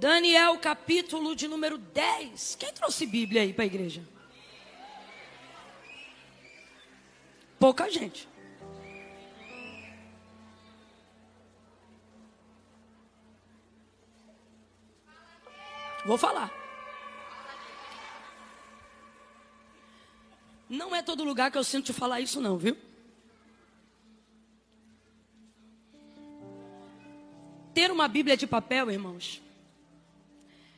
Daniel, capítulo de número 10. Quem trouxe Bíblia aí para a igreja? Pouca gente. Vou falar. Não é todo lugar que eu sinto te falar isso não, viu? Ter uma Bíblia de papel, irmãos,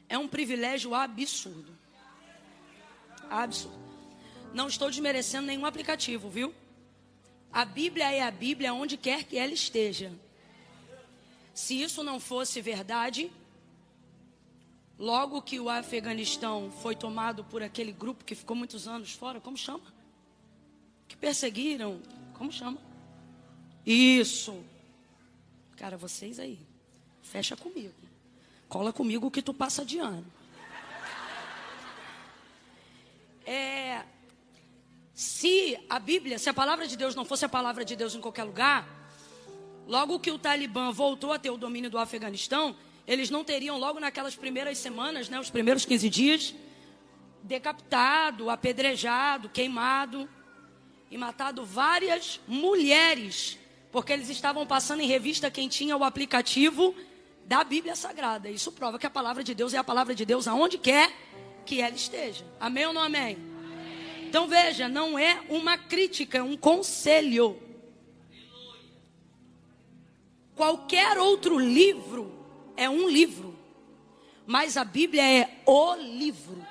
é um privilégio absurdo. Absurdo. Não estou desmerecendo nenhum aplicativo, viu? A Bíblia é a Bíblia onde quer que ela esteja. Se isso não fosse verdade, logo que o Afeganistão foi tomado por aquele grupo que ficou muitos anos fora, como chama? Que perseguiram, como chama? Isso. Cara, vocês aí, fecha comigo. Cola comigo que tu passa de ano. Se a Bíblia, se a palavra de Deus não fosse a palavra de Deus em qualquer lugar, logo que o Talibã voltou a ter o domínio do Afeganistão, eles não teriam logo naquelas primeiras semanas, né, os primeiros 15 dias, decapitado, apedrejado, queimado e matado várias mulheres, porque eles estavam passando em revista quem tinha o aplicativo da Bíblia Sagrada. Isso prova que a palavra de Deus é a palavra de Deus aonde quer que ela esteja. Amém ou não amém? Amém. Então veja, não é uma crítica, é um conselho. Qualquer outro livro é um livro, mas a Bíblia é o livro.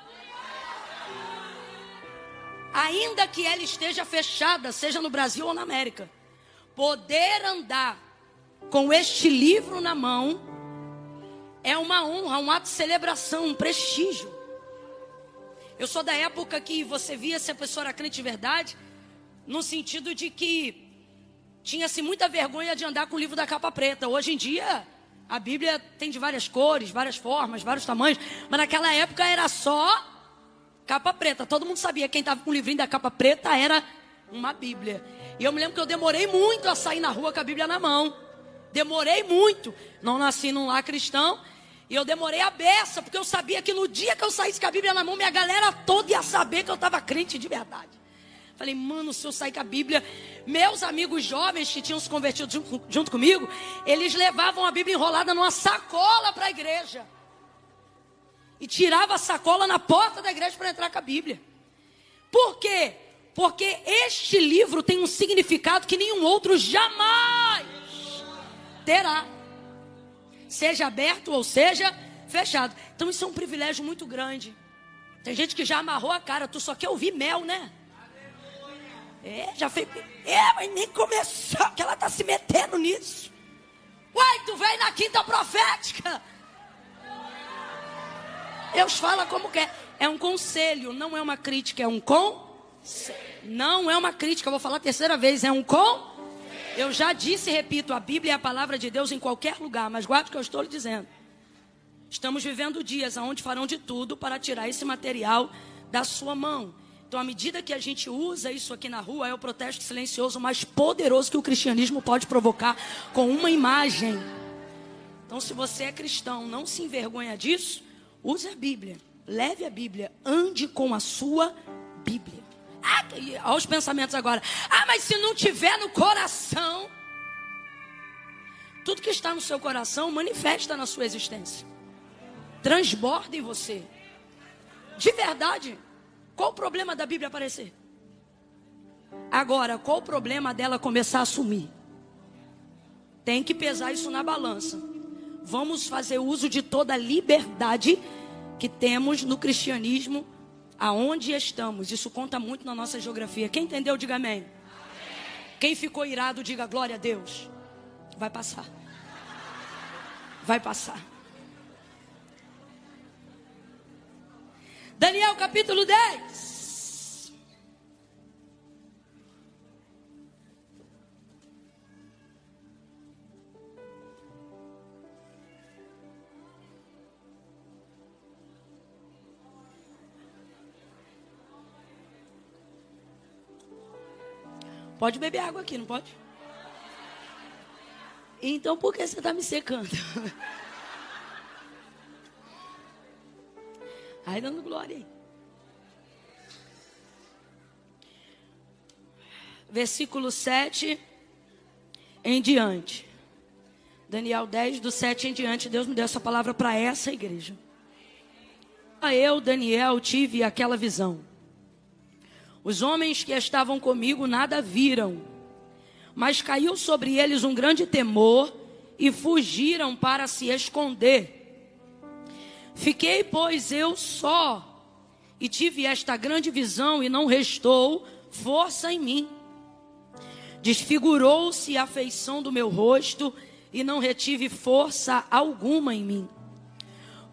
Ainda que ela esteja fechada, seja no Brasil ou na América, poder andar com este livro na mão é uma honra, um ato de celebração, um prestígio. Eu sou da época que você via se a pessoa era crente de verdade, no sentido de que tinha-se muita vergonha de andar com o livro da capa preta. Hoje em dia, a Bíblia tem de várias cores, várias formas, vários tamanhos, mas naquela época era só capa preta. Todo mundo sabia, quem estava com o livrinho da capa preta era uma Bíblia. E eu me lembro que eu demorei muito a sair na rua com a Bíblia na mão. Demorei muito. Não nasci num lar cristão. E eu demorei a beça, porque eu sabia que no dia que eu saísse com a Bíblia na mão, minha galera toda ia saber que eu estava crente de verdade. Falei, mano, se eu sair com a Bíblia... Meus amigos jovens que tinham se convertido junto comigo, eles levavam a Bíblia enrolada numa sacola para a igreja. E tirava a sacola na porta da igreja para entrar com a Bíblia. Por quê? Porque este livro tem um significado que nenhum outro jamais terá. Seja aberto ou seja fechado. Então isso é um privilégio muito grande. Tem gente que já amarrou a cara. Tu só quer ouvir mel, né? Já fez. Mas nem começou, que ela tá se metendo nisso. Uai, tu veio na quinta profética. Deus fala como quer. É um conselho, não é uma crítica, é um conselho. Não é uma crítica, eu vou falar a terceira vez, é um conselho. Eu já disse e repito, a Bíblia é a palavra de Deus em qualquer lugar, mas guarde o que eu estou lhe dizendo. Estamos vivendo dias onde farão de tudo para tirar esse material da sua mão. Então, à medida que a gente usa isso aqui na rua, é o protesto silencioso mais poderoso que o cristianismo pode provocar com uma imagem. Então, se você é cristão, não se envergonha disso, use a Bíblia, leve a Bíblia, ande com a sua Bíblia. Olha os pensamentos agora. Mas se não tiver no coração, tudo que está no seu coração manifesta na sua existência. Transborda em você. De verdade. Qual o problema da Bíblia aparecer? Agora, qual o problema dela começar a sumir? Tem que pesar isso na balança. Vamos fazer uso de toda a liberdade que temos no cristianismo, aonde estamos. Isso conta muito na nossa geografia. Quem entendeu, diga amém. Amém. Quem ficou irado, diga glória a Deus. Vai passar. Vai passar. Daniel capítulo 10. Pode beber água aqui, não pode? Então por que você está me secando? Aí dando glória aí. Versículo 7 em diante. Daniel 10, do 7 em diante, Deus me deu essa palavra para essa igreja. Eu, Daniel, tive aquela visão. Os homens que estavam comigo nada viram, mas caiu sobre eles um grande temor e fugiram para se esconder. Fiquei, pois, eu só, e tive esta grande visão, e não restou força em mim. Desfigurou-se a feição do meu rosto, e não retive força alguma em mim.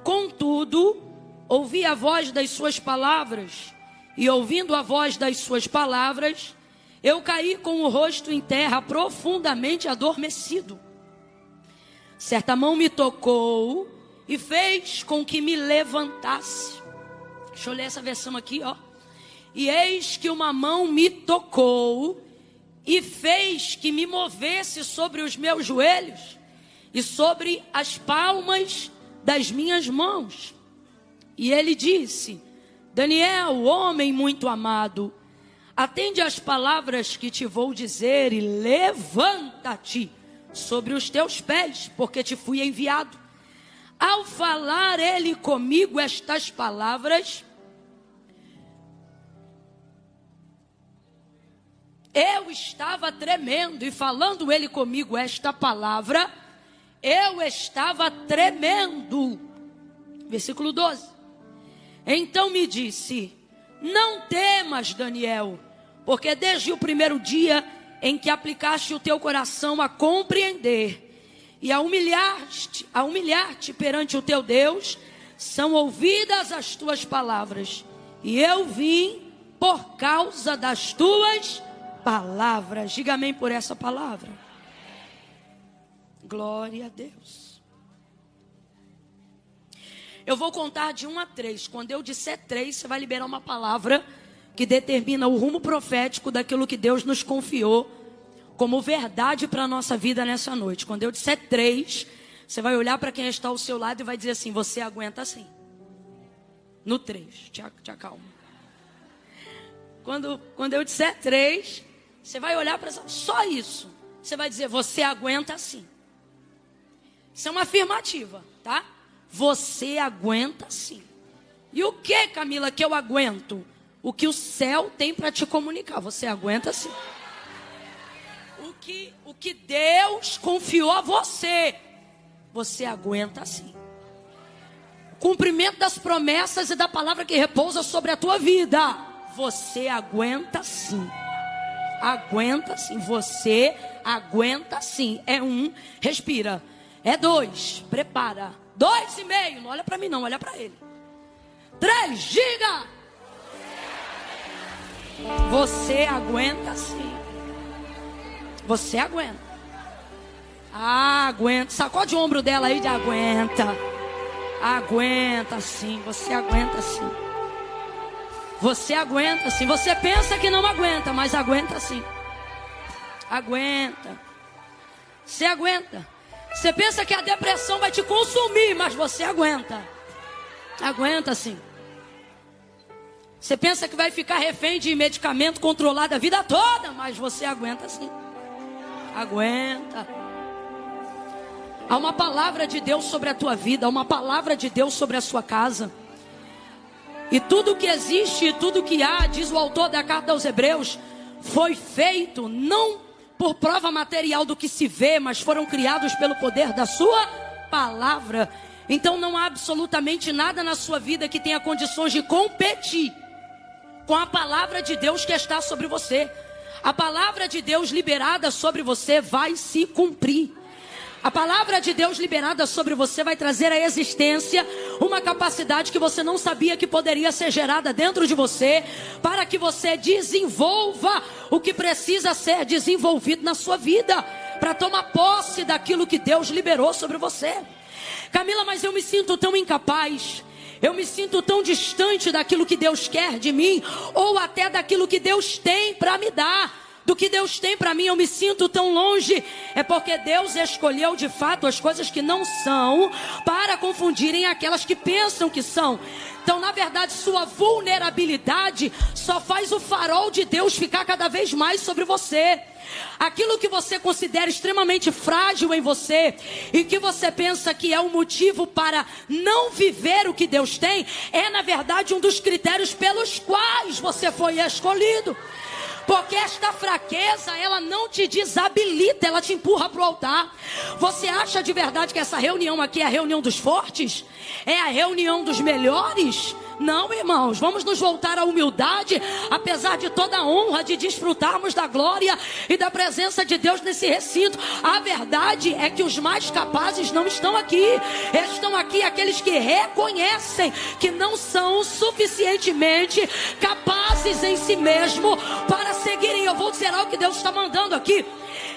Contudo, ouvi a voz das suas palavras, e ouvindo a voz das suas palavras, eu caí com o rosto em terra, profundamente adormecido. Certa mão me tocou e fez com que me levantasse. Deixa eu ler essa versão aqui, ó. E eis que uma mão me tocou e fez que me movesse sobre os meus joelhos e sobre as palmas das minhas mãos. E ele disse: Daniel, homem muito amado, atende às palavras que te vou dizer e levanta-te sobre os teus pés, porque te fui enviado. Ao falar ele comigo estas palavras, eu estava tremendo, e falando ele comigo esta palavra, eu estava tremendo. Versículo 12. Então me disse: não temas, Daniel, porque desde o primeiro dia em que aplicaste o teu coração a compreender e a humilhar-te perante o teu Deus, são ouvidas as tuas palavras, e eu vim por causa das tuas palavras. Diga amém por essa palavra. Glória a Deus. Eu vou contar de 1 a 3. Quando eu disser 3, você vai liberar uma palavra que determina o rumo profético daquilo que Deus nos confiou como verdade para a nossa vida nessa noite. Quando eu disser 3, você vai olhar para quem está ao seu lado e vai dizer assim: você aguenta assim. No 3, te acalma. Quando eu disser 3, você vai olhar para só isso. Você vai dizer: você aguenta assim. Isso é uma afirmativa, tá? Você aguenta sim. E o que, Camila, que eu aguento? O que o céu tem para te comunicar. Você aguenta sim. O que Deus confiou a você, você aguenta sim. O cumprimento das promessas e da palavra que repousa sobre a tua vida, você aguenta sim. Aguenta sim. Você aguenta sim. É 1, respira. É 2, prepara. 2,5, não olha para mim não, olha para ele. 3, diga. Você aguenta sim. Você aguenta. Aguenta. Sacode o ombro dela aí de aguenta. Aguenta sim. Você aguenta sim. Você aguenta sim. Você pensa que não aguenta, mas aguenta sim. Aguenta. Você aguenta. Você pensa que a depressão vai te consumir, mas você aguenta. Aguenta sim. Você pensa que vai ficar refém de medicamento controlado a vida toda, mas você aguenta sim. Aguenta. Há uma palavra de Deus sobre a tua vida, há uma palavra de Deus sobre a sua casa. E tudo que existe, tudo que há, diz o autor da carta aos Hebreus, foi feito não por prova material do que se vê, mas foram criados pelo poder da sua palavra. Então não há absolutamente nada na sua vida que tenha condições de competir com a palavra de Deus que está sobre você. A palavra de Deus liberada sobre você vai se cumprir. A palavra de Deus liberada sobre você vai trazer à existência uma capacidade que você não sabia que poderia ser gerada dentro de você, para que você desenvolva o que precisa ser desenvolvido na sua vida, para tomar posse daquilo que Deus liberou sobre você. Camila, mas eu me sinto tão incapaz, eu me sinto tão distante daquilo que Deus quer de mim, ou até daquilo que Deus tem para me dar. do que Deus tem para mim, eu me sinto tão longe. É porque Deus escolheu de fato as coisas que não são para confundirem aquelas que pensam que são. Então, na verdade, sua vulnerabilidade só faz o farol de Deus ficar cada vez mais sobre você. Aquilo que você considera extremamente frágil em você e que você pensa que é um motivo para não viver o que Deus tem, é na verdade um dos critérios pelos quais você foi escolhido. Porque esta fraqueza, ela não te desabilita, ela te empurra para o altar. Você acha de verdade que essa reunião aqui é a reunião dos fortes? É a reunião dos melhores? Não, irmãos, vamos nos voltar à humildade, apesar de toda a honra de desfrutarmos da glória e da presença de Deus nesse recinto. A verdade é que os mais capazes não estão aqui. Estão aqui aqueles que reconhecem que não são suficientemente capazes em si mesmo para seguirem. Eu vou dizer algo que Deus está mandando aqui.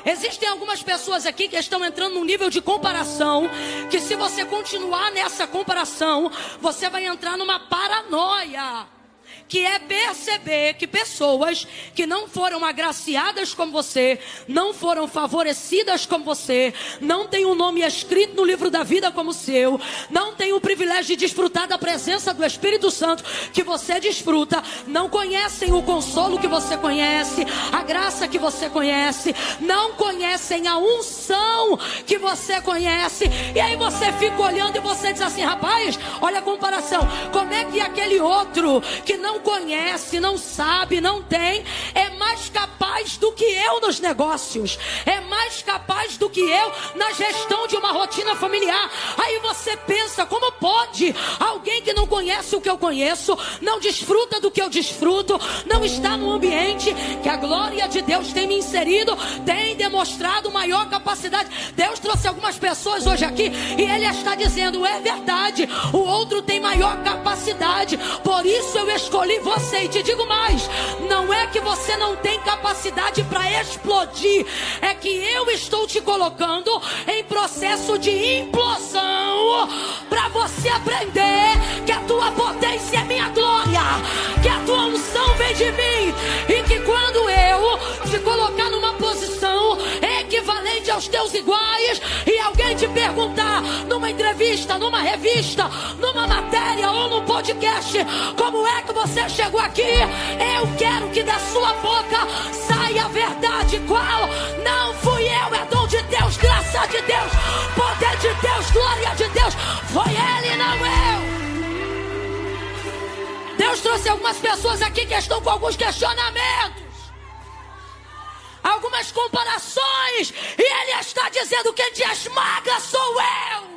Existem algumas pessoas aqui que estão entrando num nível de comparação, que se você continuar nessa comparação, você vai entrar numa paranoia, que é perceber que pessoas que não foram agraciadas como você, não foram favorecidas como você, não têm um nome escrito no livro da vida como o seu, não têm o privilégio de desfrutar da presença do Espírito Santo que você desfruta, não conhecem o consolo que você conhece, a graça que você conhece, não conhecem a unção que você conhece. E aí você fica olhando e você diz assim: rapaz, olha a comparação, como é que aquele outro que não conhece, não sabe, não tem, é mais capaz do que eu nos negócios, é mais capaz do que eu na gestão de uma rotina familiar. Aí você pensa: como pode alguém que não conhece o que eu conheço, não desfruta do que eu desfruto, não está no ambiente que a glória de Deus tem me inserido, tem demonstrado maior capacidade? Deus trouxe algumas pessoas hoje aqui e Ele está dizendo: é verdade, o outro tem maior capacidade, por isso eu escolhi você. E te digo mais, não é que você não tem capacidade para explodir, é que eu estou te colocando em processo de implosão, para você aprender que a tua potência é minha glória, que a tua unção vem de mim, e que quando eu te colocar numa posição equivalente aos teus iguais, e alguém te perguntar numa entrevista, numa revista, numa matéria ou num podcast, como é que você chegou aqui, eu quero que da sua boca saia a verdade. Qual? Não fui eu, é dom de Deus, graça de Deus, poder de Deus, glória de Deus. Foi Ele, não eu. Deus trouxe algumas pessoas aqui que estão com alguns questionamentos, algumas comparações, e Ele está dizendo: quem te esmaga sou eu.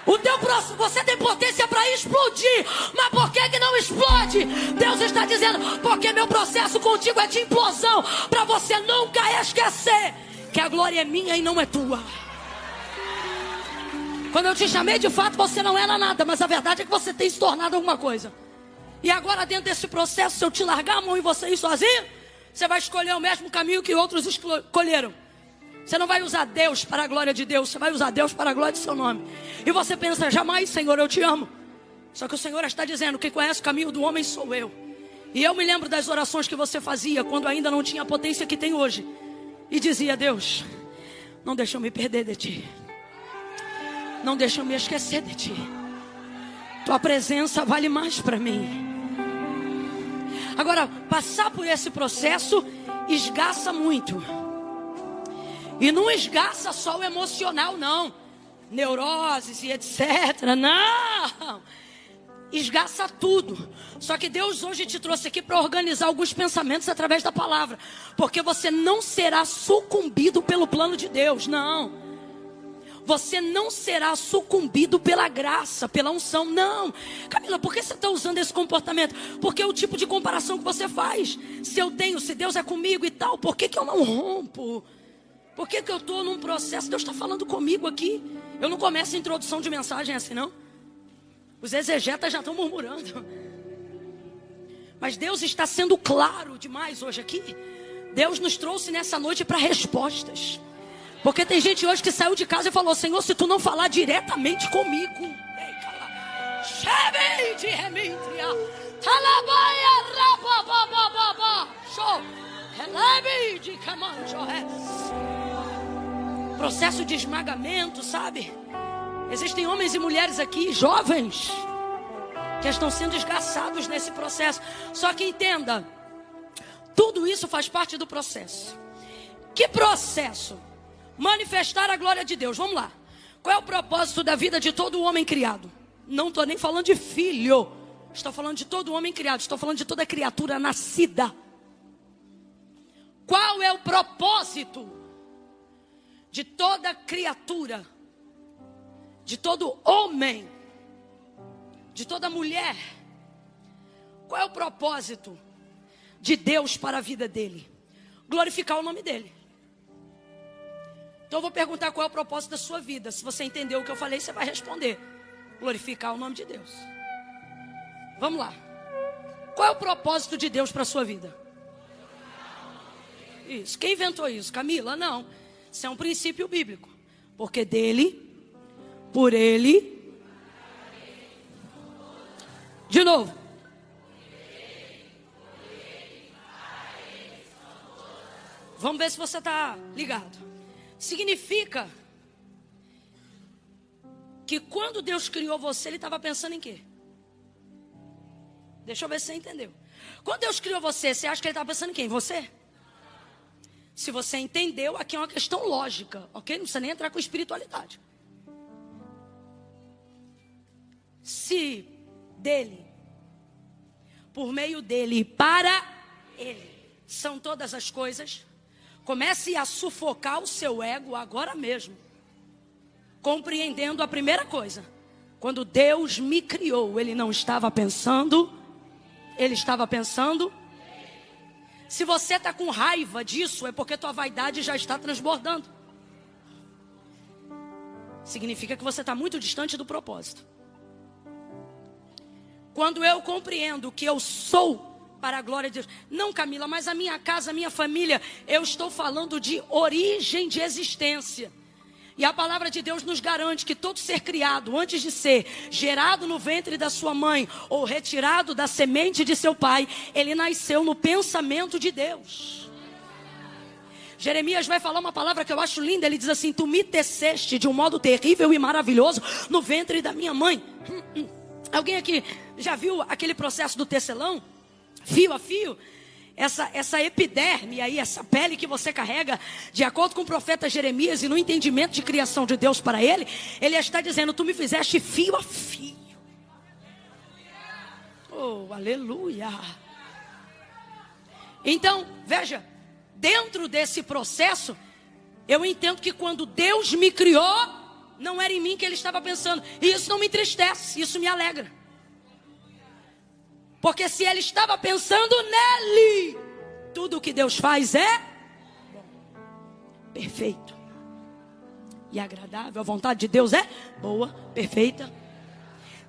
O teu próximo, você tem potência para explodir, mas por que não explode? Deus está dizendo: porque meu processo contigo é de implosão, para você nunca esquecer que a glória é minha e não é tua. Quando eu te chamei, de fato você não era nada, mas a verdade é que você tem se tornado alguma coisa. E agora, dentro desse processo, se eu te largar a mão e você ir sozinho, você vai escolher o mesmo caminho que outros escolheram. Você não vai usar Deus para a glória de Deus, você vai usar Deus para a glória de seu nome. E você pensa: jamais, Senhor, eu te amo. Só que o Senhor está dizendo: quem conhece o caminho do homem sou eu. E eu me lembro das orações que você fazia quando ainda não tinha a potência que tem hoje, e dizia: Deus, não deixa eu me perder de ti, não deixa eu me esquecer de ti, tua presença vale mais para mim. Agora, passar por esse processo esgaça muito. E não esgaça só o emocional, não. Neuroses e etc. Não. Esgaça tudo. Só que Deus hoje te trouxe aqui para organizar alguns pensamentos através da palavra. Porque você não será sucumbido pelo plano de Deus, não. Você não será sucumbido pela graça, pela unção, não. Camila, por que você está usando esse comportamento? Porque é o tipo de comparação que você faz. Se Deus é comigo e tal, por que eu não rompo? Por que eu estou num processo? Deus está falando comigo aqui. Eu não começo a introdução de mensagem assim, não. Os exegetas já estão murmurando. Mas Deus está sendo claro demais hoje aqui. Deus nos trouxe nessa noite para respostas. Porque tem gente hoje que saiu de casa e falou: Senhor, se tu não falar diretamente comigo, Processo de esmagamento, sabe? Existem homens e mulheres aqui, jovens, que estão sendo esgaçados nesse processo. Só que entenda, tudo isso faz parte do processo. Que processo? Manifestar a glória de Deus. Vamos lá. Qual é o propósito da vida de todo homem criado? Não estou nem falando de filho. Estou falando de todo homem criado. Estou falando de toda criatura nascida. Qual é o propósito de toda criatura, de todo homem, de toda mulher? Qual é o propósito de Deus para a vida dele? Glorificar o nome dele. Então eu vou perguntar qual é o propósito da sua vida. Se você entendeu o que eu falei, você vai responder: glorificar o nome de Deus. Vamos lá. Qual é o propósito de Deus para a sua vida? Isso. Quem inventou isso? Camila? Não. Isso é um princípio bíblico. Porque dele, por ele. De novo. Vamos ver se você está ligado. Significa que quando Deus criou você, Ele estava pensando em quê? Deixa eu ver se você entendeu. Quando Deus criou você, você acha que Ele estava pensando em quem? Em você? Se você entendeu, aqui é uma questão lógica, ok? Não precisa nem entrar com espiritualidade. Se dele, por meio dele e para ele, são todas as coisas, comece a sufocar o seu ego agora mesmo, compreendendo a primeira coisa: quando Deus me criou, Ele não estava pensando, Ele estava pensando. Se você está com raiva disso, é porque tua vaidade já está transbordando. Significa que você está muito distante do propósito. Quando eu compreendo que eu sou para a glória de Deus. Não, Camila, mas a minha casa, a minha família, eu estou falando de origem de existência. E a palavra de Deus nos garante que todo ser criado, antes de ser gerado no ventre da sua mãe ou retirado da semente de seu pai, ele nasceu no pensamento de Deus. Jeremias vai falar uma palavra que eu acho linda. Ele diz assim: tu me teceste de um modo terrível e maravilhoso no ventre da minha mãe. Alguém aqui já viu aquele processo do tecelão? Fio a fio. Essa epiderme aí, essa pele que você carrega, de acordo com o profeta Jeremias e no entendimento de criação de Deus para ele, ele está dizendo: tu me fizeste fio a fio. Oh, aleluia. Então, veja, dentro desse processo, eu entendo que quando Deus me criou, não era em mim que Ele estava pensando. E isso não me entristece, isso me alegra. Porque se Ele estava pensando nele, tudo o que Deus faz é bom, perfeito e agradável. A vontade de Deus é boa, perfeita.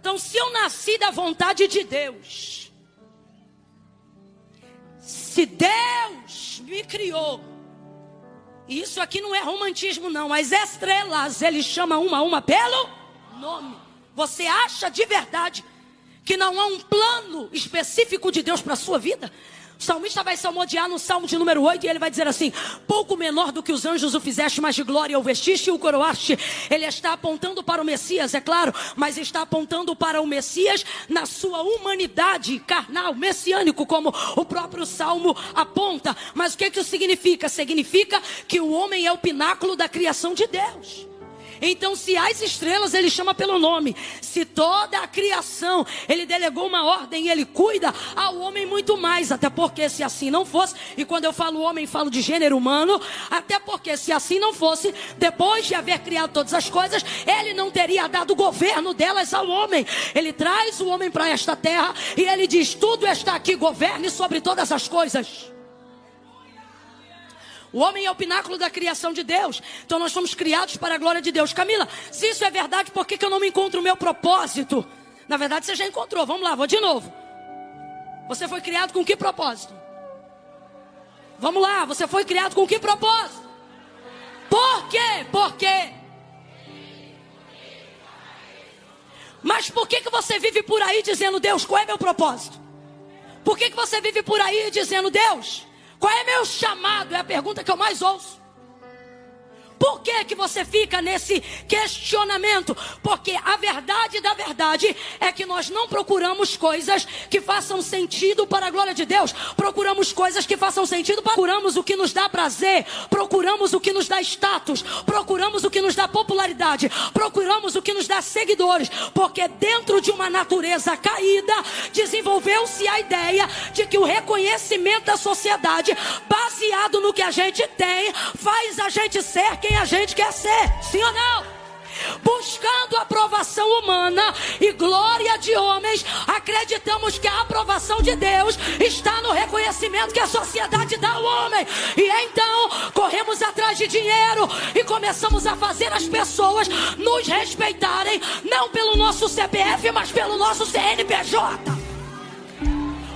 Então, se eu nasci da vontade de Deus, se Deus me criou, e isso aqui não é romantismo não, as estrelas Ele chama uma a uma pelo nome. Você acha de verdade que não há um plano específico de Deus para a sua vida? O salmista vai salmodiar no Salmo de número 8 e ele vai dizer assim: pouco menor do que os anjos o fizeste, mas de glória o vestiste e o coroaste. Ele está apontando para o Messias, é claro, mas está apontando para o Messias na sua humanidade carnal, messiânico, como o próprio Salmo aponta. Mas o que isso significa? Significa que o homem é o pináculo da criação de Deus. Então, se as estrelas Ele chama pelo nome, se toda a criação Ele delegou uma ordem e Ele cuida, ao homem muito mais. Até porque se assim não fosse, e quando eu falo homem, falo de gênero humano, até porque se assim não fosse, depois de haver criado todas as coisas, Ele não teria dado o governo delas ao homem. Ele traz o homem para esta terra e Ele diz: tudo está aqui, governe sobre todas as coisas. O homem é o pináculo da criação de Deus. Então nós fomos criados para a glória de Deus. Camila, se isso é verdade, por que eu não me encontro o meu propósito? Na verdade você já encontrou. Vamos lá, vou de novo. Você foi criado com que propósito? Vamos lá, você foi criado com que propósito? Por quê? Por quê? Mas por que você vive por aí dizendo: Deus, qual é meu propósito? Por que você vive por aí dizendo: Deus, Qual é meu chamado? É a pergunta que eu mais ouço. Por que que você fica nesse questionamento? Porque a verdade da verdade é que nós não procuramos coisas que façam sentido para a glória de Deus. Procuramos coisas que façam sentido. Procuramos o que nos dá prazer. Procuramos o que nos dá status. Procuramos o que nos dá popularidade. Procuramos o que nos dá seguidores. Porque dentro de uma natureza caída, desenvolveu-se a ideia de que o reconhecimento da sociedade, baseado no que a gente tem, faz a gente ser quem a gente quer ser, sim ou não? Buscando a aprovação humana e glória de homens, acreditamos que a aprovação de Deus está no reconhecimento que a sociedade dá ao homem. E então corremos atrás de dinheiro e começamos a fazer as pessoas nos respeitarem, não pelo nosso CPF, mas pelo nosso CNPJ.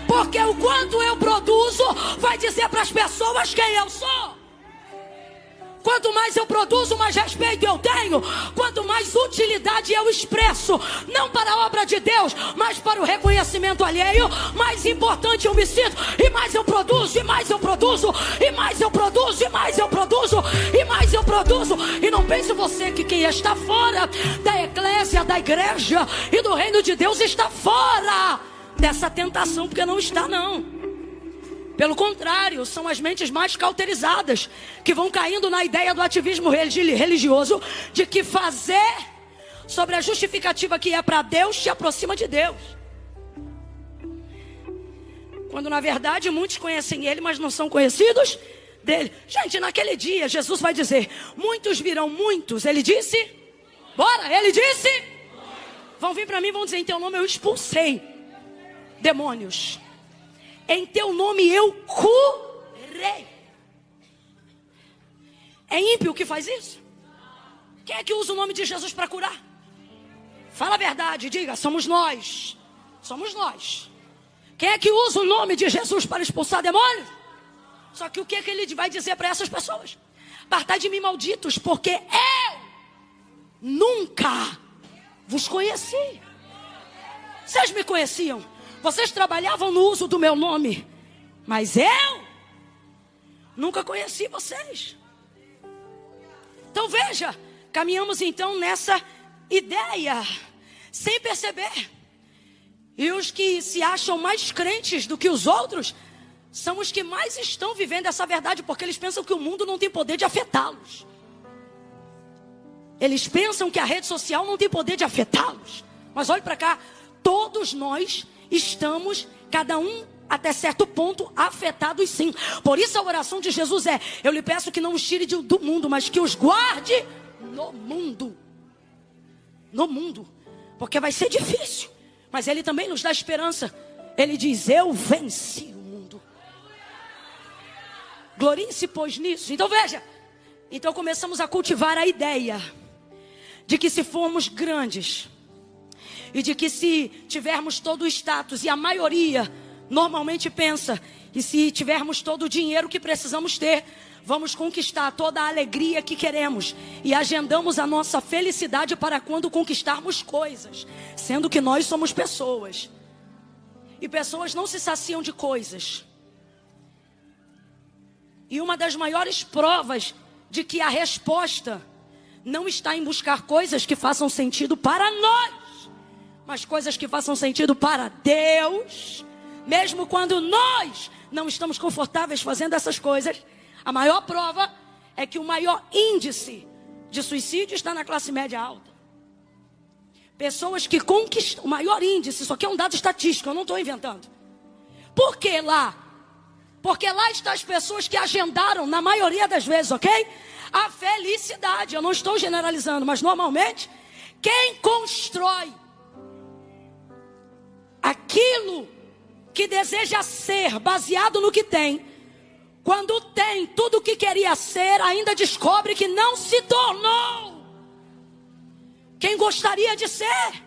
Porque o quanto eu produzo vai dizer para as pessoas quem eu sou. Quanto mais eu produzo, mais respeito eu tenho. Quanto mais utilidade eu expresso, não para a obra de Deus, mas para o reconhecimento alheio, mais importante eu me sinto. E mais eu produzo, e mais eu produzo, e mais eu produzo, e mais eu produzo, e mais eu produzo. E não pense você que quem está fora da eclésia, da igreja e do reino de Deus está fora dessa tentação, porque não está, não. Pelo contrário, são as mentes mais cauterizadas que vão caindo na ideia do ativismo religioso, de que fazer sobre a justificativa que é para Deus te aproxima de Deus. Quando na verdade muitos conhecem Ele, mas não são conhecidos dele. Gente, naquele dia Jesus vai dizer: muitos virão muitos. Ele disse, bora, ele disse, vão vir para mim e vão dizer: em teu nome eu expulsei demônios. Em teu nome eu curei. É ímpio que faz isso? Quem é que usa o nome de Jesus para curar? Fala a verdade, diga: somos nós. Somos nós. Quem é que usa o nome de Jesus para expulsar demônios? Só que o que é que ele vai dizer para essas pessoas? Apartai de mim, malditos, porque eu nunca vos conheci. Vocês me conheciam. Vocês trabalhavam no uso do meu nome, mas eu nunca conheci vocês. Então veja, caminhamos então nessa ideia, sem perceber. E os que se acham mais crentes do que os outros, são os que mais estão vivendo essa verdade, porque eles pensam que o mundo não tem poder de afetá-los. Eles pensam que a rede social não tem poder de afetá-los. Mas olhe para cá, todos nós estamos, cada um até certo ponto, afetados sim. Por isso a oração de Jesus é: eu lhe peço que não os tire do mundo, mas que os guarde no mundo. No mundo. Porque vai ser difícil, mas Ele também nos dá esperança. Ele diz: eu venci o mundo. Gloriem-se, pois, nisso. Então veja, então começamos a cultivar a ideia de que se formos grandes, e de que se tivermos todo o status, e a maioria normalmente pensa, e se tivermos todo o dinheiro que precisamos ter, vamos conquistar toda a alegria que queremos. E agendamos a nossa felicidade para quando conquistarmos coisas, sendo que nós somos pessoas. E pessoas não se saciam de coisas. E uma das maiores provas de que a resposta não está em buscar coisas que façam sentido para nós, mas coisas que façam sentido para Deus, mesmo quando nós não estamos confortáveis fazendo essas coisas. A maior prova é que o maior índice de suicídio está na classe média alta. Pessoas que conquistam, o maior índice, isso aqui é um dado estatístico, eu não estou inventando. Por que lá? Porque lá estão as pessoas que agendaram, na maioria das vezes, ok? A felicidade. Eu não estou generalizando, mas normalmente, quem constrói aquilo que deseja ser, baseado no que tem, quando tem tudo o que queria ser, ainda descobre que não se tornou quem gostaria de ser.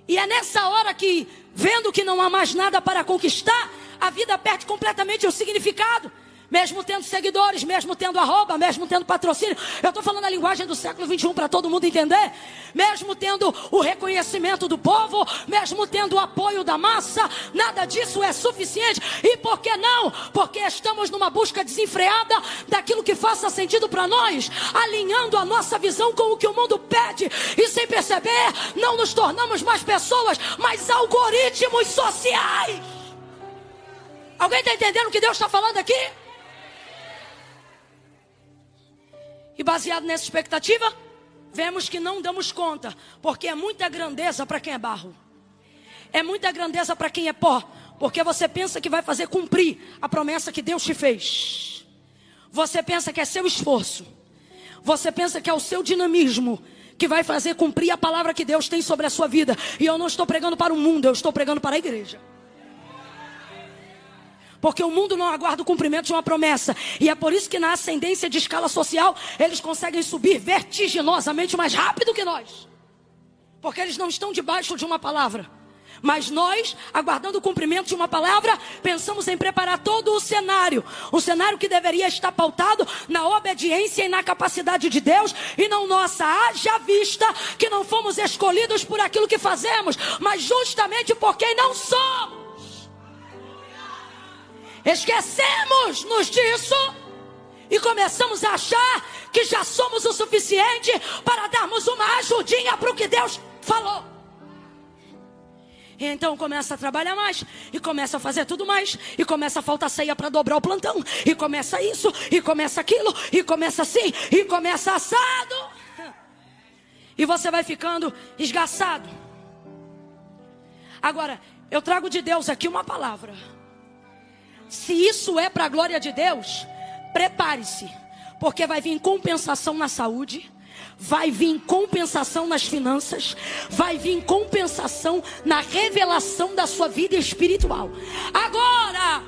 E é nessa hora que, vendo que não há mais nada para conquistar, a vida perde completamente o significado. Mesmo tendo seguidores, mesmo tendo arroba, mesmo tendo patrocínio. Eu estou falando a linguagem do século 21 para todo mundo entender. Mesmo tendo o reconhecimento do povo, mesmo tendo o apoio da massa, nada disso é suficiente. E por que não? Porque estamos numa busca desenfreada daquilo que faça sentido para nós, alinhando a nossa visão com o que o mundo pede. E sem perceber, não nos tornamos mais pessoas, mas algoritmos sociais. Alguém está entendendo o que Deus está falando aqui? E baseado nessa expectativa, vemos que não damos conta, porque é muita grandeza para quem é barro. É muita grandeza para quem é pó, porque você pensa que vai fazer cumprir a promessa que Deus te fez. Você pensa que é seu esforço. Você pensa que é o seu dinamismo que vai fazer cumprir a palavra que Deus tem sobre a sua vida. E eu não estou pregando para o mundo, eu estou pregando para a igreja. Porque o mundo não aguarda o cumprimento de uma promessa. E é por isso que na ascendência de escala social, eles conseguem subir vertiginosamente mais rápido que nós. Porque eles não estão debaixo de uma palavra. Mas nós, aguardando o cumprimento de uma palavra, pensamos em preparar todo o cenário. Um cenário que deveria estar pautado na obediência e na capacidade de Deus. E não nossa, haja vista que não fomos escolhidos por aquilo que fazemos, mas justamente por quem não somos. Esquecemos-nos disso e começamos a achar que já somos o suficiente para darmos uma ajudinha para o que Deus falou. E então começa a trabalhar mais, e começa a fazer tudo mais, e começa a faltar ceia para dobrar o plantão, e começa isso, e começa aquilo, e começa assim, e começa assado. E você vai ficando esgaçado. Agora, eu trago de Deus aqui uma palavra. Se isso é para a glória de Deus, prepare-se, porque vai vir compensação na saúde, vai vir compensação nas finanças, vai vir compensação na revelação da sua vida espiritual. Agora,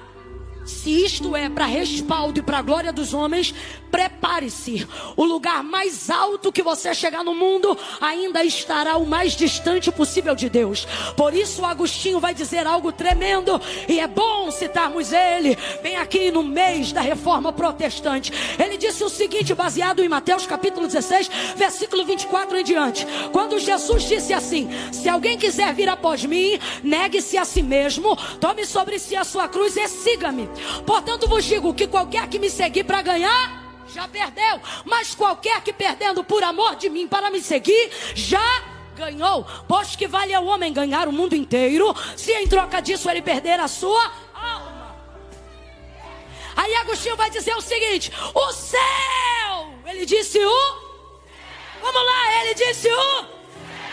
se isto é para respaldo e para a glória dos homens, prepare-se. O lugar mais alto que você chegar no mundo ainda estará o mais distante possível de Deus. Por isso Agostinho vai dizer algo tremendo, e é bom citarmos ele, bem aqui no mês da Reforma Protestante. Ele disse o seguinte, baseado em Mateus capítulo 16, versículo 24 em diante. Quando Jesus disse assim: se alguém quiser vir após mim, negue-se a si mesmo, tome sobre si a sua cruz e siga-me. Portanto vos digo que qualquer que me seguir para ganhar, já perdeu. Mas qualquer que perdendo por amor de mim para me seguir, já ganhou. Pois que vale ao homem ganhar o mundo inteiro, se em troca disso ele perder a sua alma. Aí Agostinho vai dizer o seguinte: o céu, ele disse vamos lá, ele disse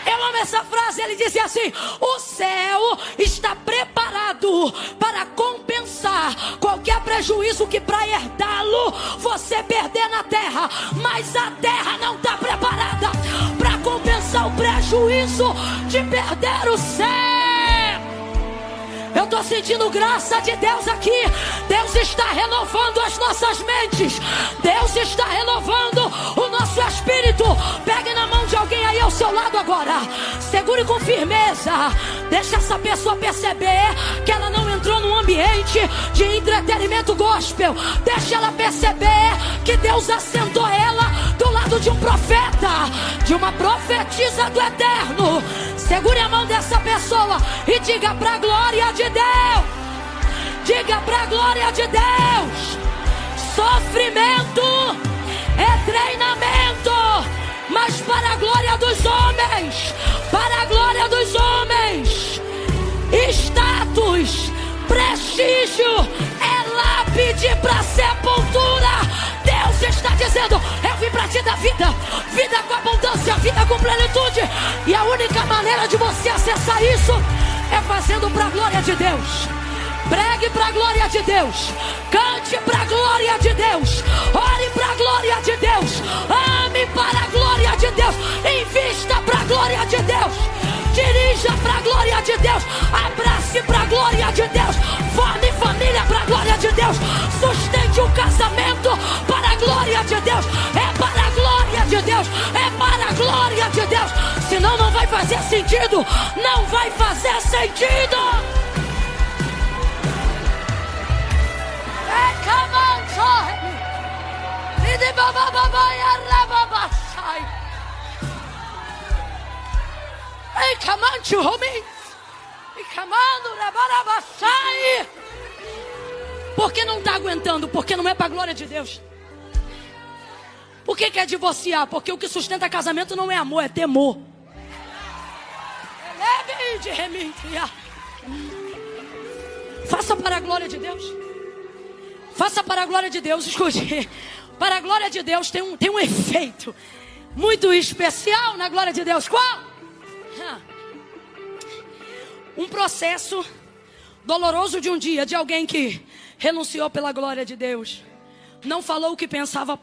eu amo essa frase, ele disse assim: o céu está preparado para compensar qualquer prejuízo que para herdá-lo você perder na terra. Mas a terra não está preparada para compensar o prejuízo de perder o céu. Eu estou sentindo graça de Deus aqui. Deus está renovando as nossas mentes. Deus está renovando o nosso espírito. Pegue na mão de alguém aí ao seu lado agora. Segure com firmeza. Deixa essa pessoa perceber que ela não entrou num ambiente de entretenimento gospel. Deixa ela perceber que Deus assentou ela do lado de um profeta, de uma profetisa do eterno. Segure a mão dessa pessoa e diga para a glória de Deus. Diga para a glória de Deus. Sofrimento é treinamento, mas para a glória dos homens. Para a glória dos homens. Status, prestígio é lápide para sepultura. Deus está dizendo: eu vim para te dar vida, vida com abundância, vida com plenitude. E a única maneira de você acessar isso é fazendo para a glória de Deus. Pregue para a glória de Deus, cante para a glória de Deus, ore para a glória de Deus, ame para a glória de Deus, invista para a glória de Deus, dirija para a glória de Deus, abrace para a glória de Deus, forme família para a glória de Deus, sustente o casamento para a glória de Deus. É para a glória de Deus, é para a glória de Deus. Senão não vai fazer sentido, não vai fazer sentido. Come on, Por que não está aguentando? Porque não é para a glória de Deus. Por que quer divorciar? Porque o que sustenta casamento não é amor, é temor. Faça para a glória de Deus. Faça para a glória de Deus. Escute. Para a glória de Deus tem um efeito muito especial na glória de Deus. Qual? Um processo doloroso de um dia, de alguém que renunciou pela glória de Deus. Não falou o que pensava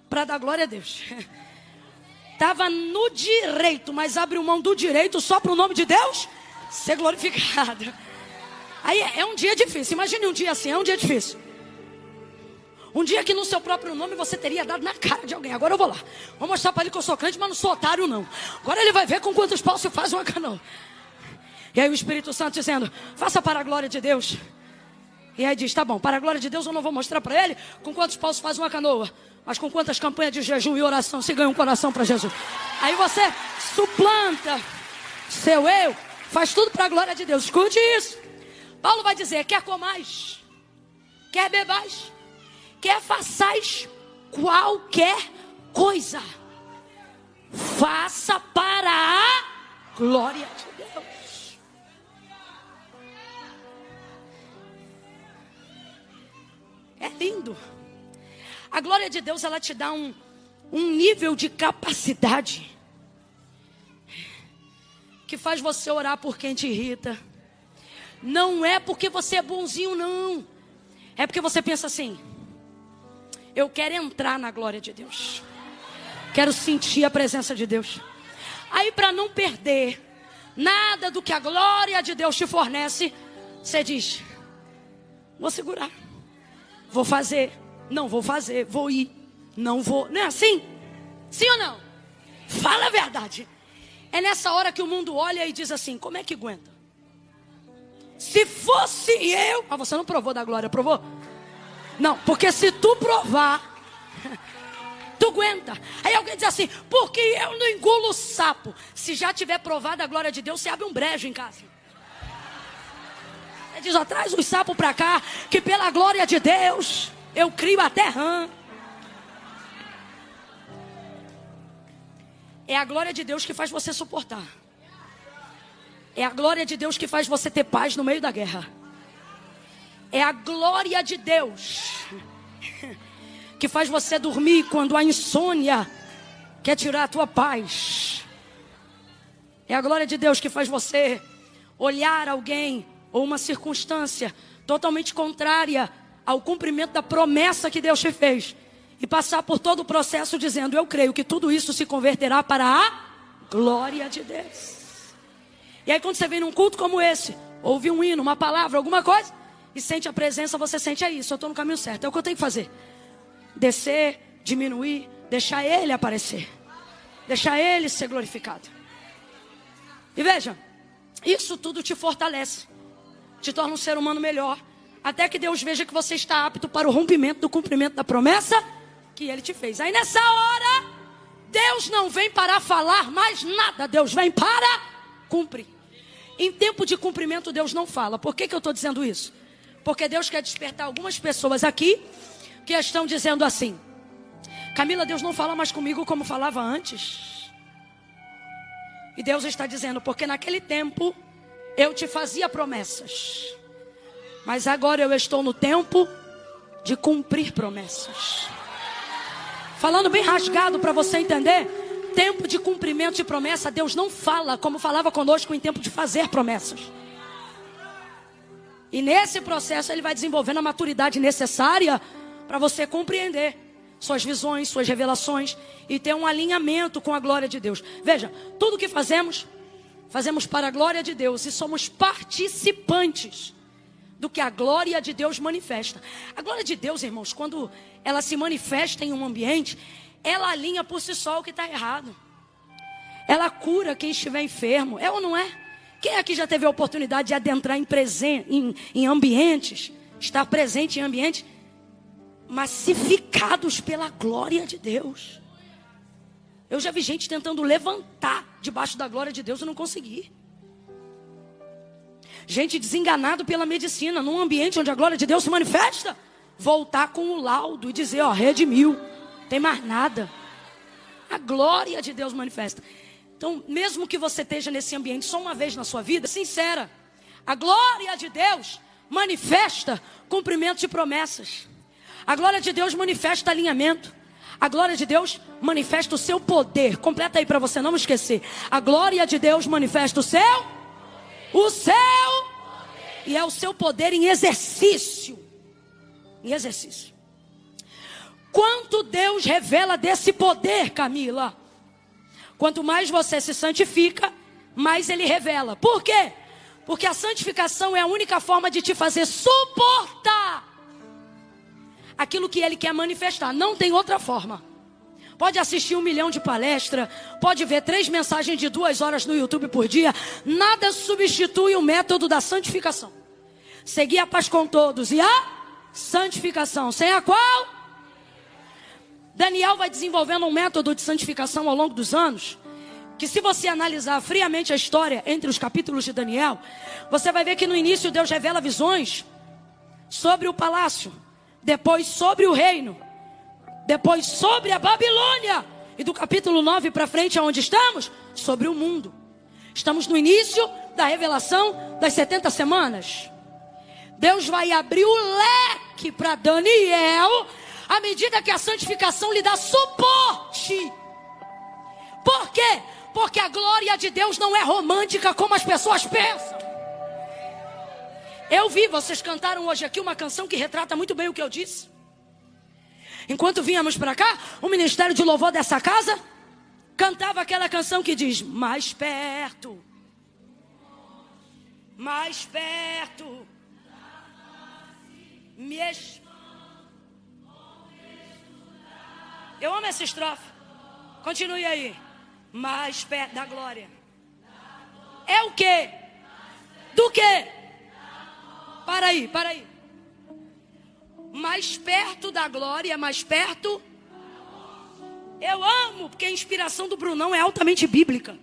para dar glória a Deus. Estava no direito, mas abriu mão do direito só para o nome de Deus ser glorificado. Aí é um dia difícil. Imagine um dia assim, é um dia difícil. Um dia que no seu próprio nome você teria dado na cara de alguém. Agora eu vou lá. Vou mostrar para ele que eu sou crente, mas não sou otário não. Agora ele vai ver com quantos paus se faz uma canoa. E aí o Espírito Santo dizendo, faça para a glória de Deus. E aí diz, tá bom, para a glória de Deus eu não vou mostrar para ele com quantos paus se faz uma canoa. Mas com quantas campanhas de jejum e oração se ganha um coração para Jesus. Aí você suplanta seu eu, faz tudo para a glória de Deus. Escute isso. Paulo vai dizer, quer comais, quer bebais, quer façais qualquer coisa, faça para a glória de Deus. É lindo. A glória de Deus, ela te dá um nível de capacidade que faz você orar por quem te irrita. Não é porque você é bonzinho, não. É porque você pensa assim, eu quero entrar na glória de Deus. Quero sentir a presença de Deus. Aí para não perder nada do que a glória de Deus te fornece, você diz, vou segurar. Vou fazer, não vou fazer, vou ir, não vou. Não é assim? Sim ou não? Fala a verdade. É nessa hora que o mundo olha e diz assim, como é que aguenta? Se fosse eu... Ah, você não provou da glória, provou? Não, porque se tu provar, tu aguenta. Aí alguém diz assim, porque eu não engulo sapo. Se já tiver provado a glória de Deus, você abre um brejo em casa. Diz, ó, traz os sapos para cá, que pela glória de Deus, eu crio até rã. É a glória de Deus que faz você suportar. É a glória de Deus que faz você ter paz no meio da guerra. É a glória de Deus que faz você dormir quando a insônia quer tirar a tua paz. É a glória de Deus que faz você olhar alguém ou uma circunstância totalmente contrária ao cumprimento da promessa que Deus te fez e passar por todo o processo dizendo, eu creio que tudo isso se converterá para a glória de Deus. E aí quando você vem num culto como esse, ouve um hino, uma palavra, alguma coisa, e sente a presença, você sente, é isso, eu estou no caminho certo, é o que eu tenho que fazer. Descer, diminuir, deixar Ele aparecer, deixar Ele ser glorificado. E veja, isso tudo te fortalece, te torna um ser humano melhor, até que Deus veja que você está apto para o rompimento do cumprimento da promessa que Ele te fez. Aí nessa hora, Deus não vem para falar mais nada, Deus vem para cumprir. Em tempo de cumprimento, Deus não fala. Por que eu estou dizendo isso? Porque Deus quer despertar algumas pessoas aqui que estão dizendo assim, Camila, Deus não fala mais comigo como falava antes. E Deus está dizendo, porque naquele tempo eu te fazia promessas, mas agora eu estou no tempo de cumprir promessas. Falando bem rasgado para você entender, tempo de cumprimento de promessa, Deus não fala como falava conosco em tempo de fazer promessas. E nesse processo Ele vai desenvolvendo a maturidade necessária para você compreender suas visões, suas revelações e ter um alinhamento com a glória de Deus. Veja, tudo que fazemos para a glória de Deus e somos participantes do que a glória de Deus manifesta. A glória de Deus, irmãos, quando ela se manifesta em um ambiente, ela alinha por si só o que está errado. Ela cura quem estiver enfermo, é ou não é? Quem aqui já teve a oportunidade de adentrar em ambientes, estar presente em ambientes massificados pela glória de Deus. Eu já vi gente tentando levantar debaixo da glória de Deus e não consegui. Gente desenganado pela medicina, num ambiente onde a glória de Deus se manifesta, voltar com o laudo e dizer, ó, redimiu, tem mais nada. A glória de Deus manifesta. Então, mesmo que você esteja nesse ambiente só uma vez na sua vida, sincera, a glória de Deus manifesta cumprimento de promessas. A glória de Deus manifesta alinhamento. A glória de Deus manifesta o seu poder. Completa aí para você não esquecer. A glória de Deus manifesta o seu e é o seu poder em exercício. Em exercício. Quanto Deus revela desse poder, Camila? Quanto mais você se santifica, mais Ele revela. Por quê? Porque a santificação é a única forma de te fazer suportar aquilo que Ele quer manifestar. Não tem outra forma. Pode assistir 1 milhão de palestras, pode ver 3 mensagens de 2 horas no YouTube por dia. Nada substitui o método da santificação. Seguir a paz com todos e a santificação, sem a qual Daniel vai desenvolvendo um método de santificação ao longo dos anos, que se você analisar friamente a história entre os capítulos de Daniel, você vai ver que no início Deus revela visões sobre o palácio, depois sobre o reino, depois sobre a Babilônia, e do capítulo 9 para frente, aonde estamos? Sobre o mundo. Estamos no início da revelação das 70 semanas. Deus vai abrir o leque para Daniel, à medida que a santificação lhe dá suporte. Por quê? Porque a glória de Deus não é romântica como as pessoas pensam. Eu vi, vocês cantaram hoje aqui uma canção que retrata muito bem o que eu disse. Enquanto vínhamos para cá, o ministério de louvor dessa casa cantava aquela canção que diz: mais perto, mais perto, Eu amo essa estrofe. Continue aí. Mais perto da glória. É o quê? Do quê? Para aí. Mais perto da glória, mais perto. Eu amo, porque a inspiração do Brunão é altamente bíblica.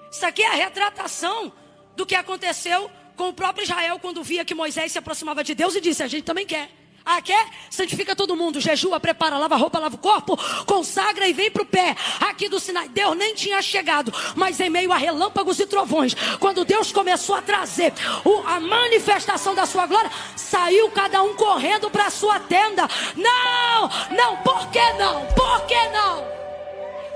Isso aqui é a retratação do que aconteceu com o próprio Israel quando via que Moisés se aproximava de Deus e disse: a gente também quer. Ah, quer? Santifica todo mundo, jejua, prepara, lava a roupa, lava o corpo, consagra e vem para o pé. Aqui do Sinai, Deus nem tinha chegado, mas em meio a relâmpagos e trovões, quando Deus começou a trazer a manifestação da sua glória, saiu cada um correndo para a sua tenda. Não, por que não? Por que não?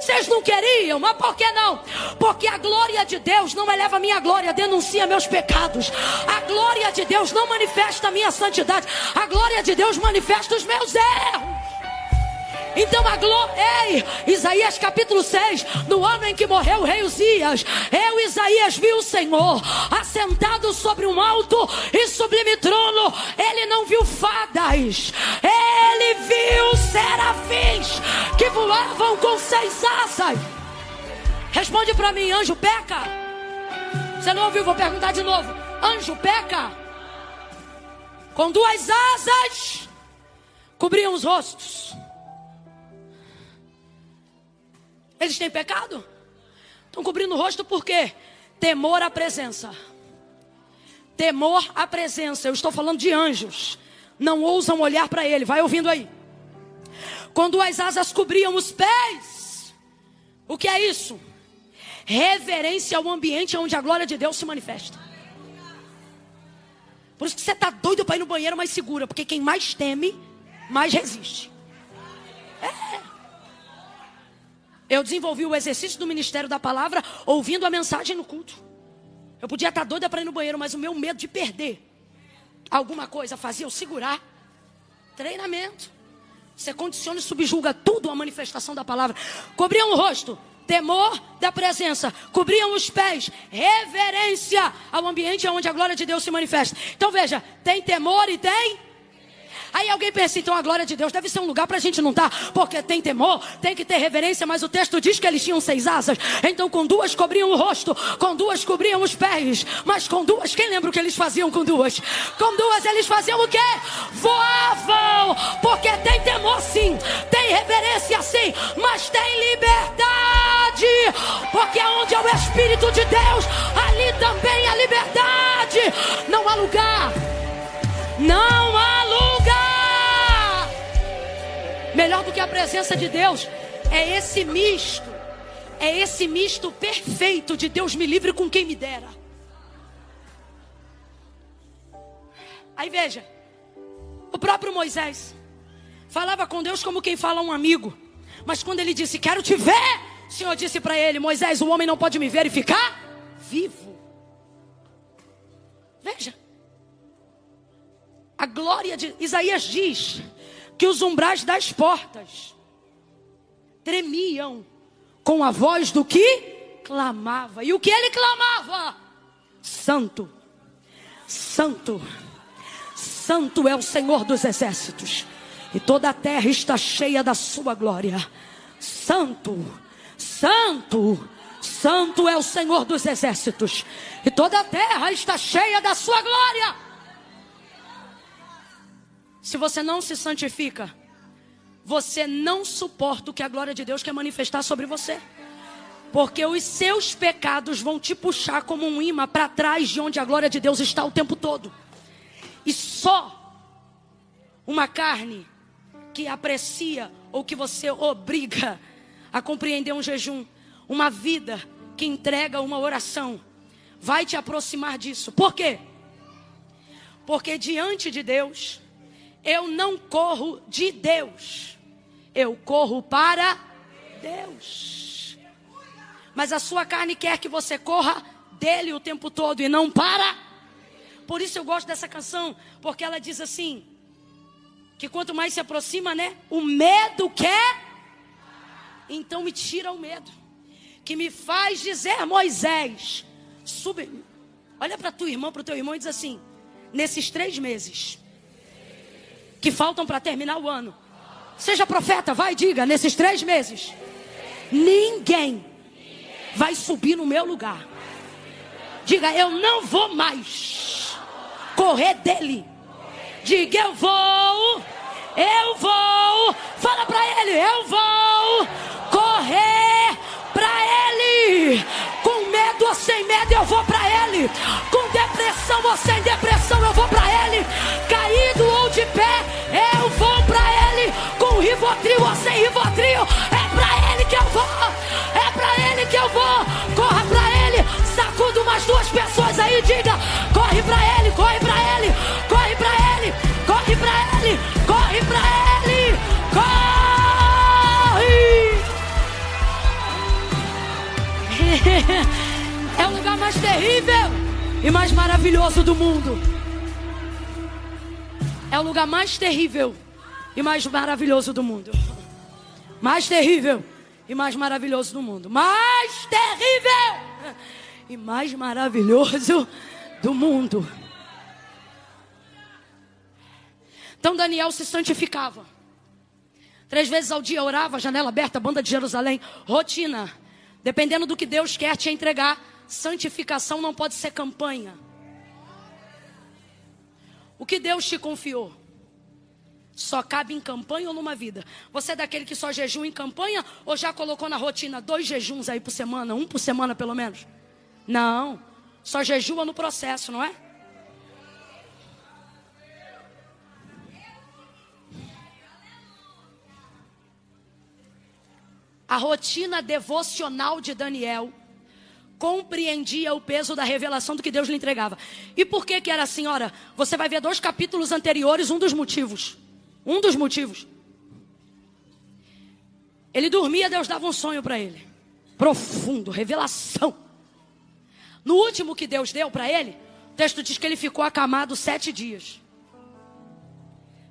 Vocês não queriam, mas por que não? Porque a glória de Deus não eleva a minha glória, denuncia meus pecados. A glória de Deus não manifesta a minha santidade. A glória de Deus manifesta os meus erros. Então a glória... Ei, Isaías capítulo 6, no ano em que morreu o rei Uzias, Isaías viu o Senhor assentado sobre um alto e sublime trono. Ele não viu fadas, ele viu serafins que voavam com 6 asas. Responde para mim, anjo peca? Você não ouviu? Vou perguntar de novo. Anjo peca? Com 2 asas cobriam os rostos. Eles têm pecado? Estão cobrindo o rosto por quê? Temor à presença. Temor à presença. Eu estou falando de anjos. Não ousam olhar para ele. Vai ouvindo aí. Quando as asas cobriam os pés. O que é isso? Reverência ao ambiente onde a glória de Deus se manifesta. Por isso que você está doido para ir no banheiro, mas segura. Porque quem mais teme, mais resiste. Eu desenvolvi o exercício do ministério da palavra ouvindo a mensagem no culto. Eu podia estar doida para ir no banheiro, mas o meu medo de perder alguma coisa fazia eu segurar. Treinamento. Você condiciona e subjuga tudo a manifestação da palavra. Cobriam o rosto, temor da presença. Cobriam os pés, reverência ao ambiente onde a glória de Deus se manifesta. Então veja, tem temor e tem... Aí alguém pensa, então a glória de Deus deve ser um lugar para a gente não estar, porque tem temor, tem que ter reverência, mas o texto diz que eles tinham 6 asas. Então com 2 cobriam o rosto, com 2 cobriam os pés, mas com 2, quem lembra o que eles faziam com 2? Com 2 eles faziam o quê? Voavam, porque tem temor sim, tem reverência sim, mas tem liberdade, porque onde é o Espírito de Deus, ali também há liberdade. Não há lugar, não há lugar melhor do que a presença de Deus. É esse misto perfeito de Deus me livre com quem me dera. Aí veja, o próprio Moisés falava com Deus como quem fala a um amigo, mas quando ele disse, quero te ver, o Senhor disse para ele, Moisés, o homem não pode me ver e ficar vivo. Veja, a glória de Isaías diz que os umbrais das portas tremiam com a voz do que clamava. E o que ele clamava? Santo, Santo, Santo é o Senhor dos exércitos, e toda a terra está cheia da sua glória. Santo, Santo, Santo é o Senhor dos exércitos, e toda a terra está cheia da sua glória. Se você não se santifica, você não suporta o que a glória de Deus quer manifestar sobre você. Porque os seus pecados vão te puxar como um imã para trás de onde a glória de Deus está o tempo todo. E só uma carne que aprecia ou que você obriga a compreender um jejum, uma vida que entrega uma oração, vai te aproximar disso. Por quê? Porque diante de Deus, eu não corro de Deus, eu corro para Deus. Mas a sua carne quer que você corra dele o tempo todo e não para. Por isso eu gosto dessa canção, porque ela diz assim, que quanto mais se aproxima, né, o medo quer. Então me tira o medo, que me faz dizer, Moisés, sube, olha para tua irmã, para o teu irmão e diz assim, nesses 3 meses que faltam para terminar o ano, seja profeta, vai, diga, nesses 3 meses, ninguém vai subir no meu lugar. Diga, eu não vou mais correr dele. Diga, eu vou. Fala para ele, eu vou correr para ele. Com medo ou sem medo eu vou para ele. Com depressão ou sem depressão eu vou para ele. Caído ou de pé eu vou para ele. Com rivotril ou sem rivotril é para ele que eu vou. É para ele que eu vou. Corra para ele. Sacuda umas 2 pessoas aí e diga, corre para ele, corre para ele, corre para ele, corre para ele, corre para ele, corre. É o lugar mais terrível e mais maravilhoso do mundo. É o lugar mais terrível e mais maravilhoso do mundo. Mais terrível e mais maravilhoso do mundo. Mais terrível e mais maravilhoso do mundo. Então Daniel se santificava. 3 vezes ao dia orava, janela aberta, banda de Jerusalém. Rotina. Dependendo do que Deus quer te entregar, santificação não pode ser campanha. O que Deus te confiou só cabe em campanha ou numa vida? Você é daquele que só jejua em campanha ou já colocou na rotina 2 jejuns aí por semana, 1 por semana pelo menos? Não, só jejua no processo, não é? A rotina devocional de Daniel compreendia o peso da revelação do que Deus lhe entregava. E por que era assim? Ora, você vai ver 2 capítulos anteriores, um dos motivos. Ele dormia, Deus dava um sonho para ele. Profundo, revelação. No último que Deus deu para ele, o texto diz que ele ficou acamado 7 dias.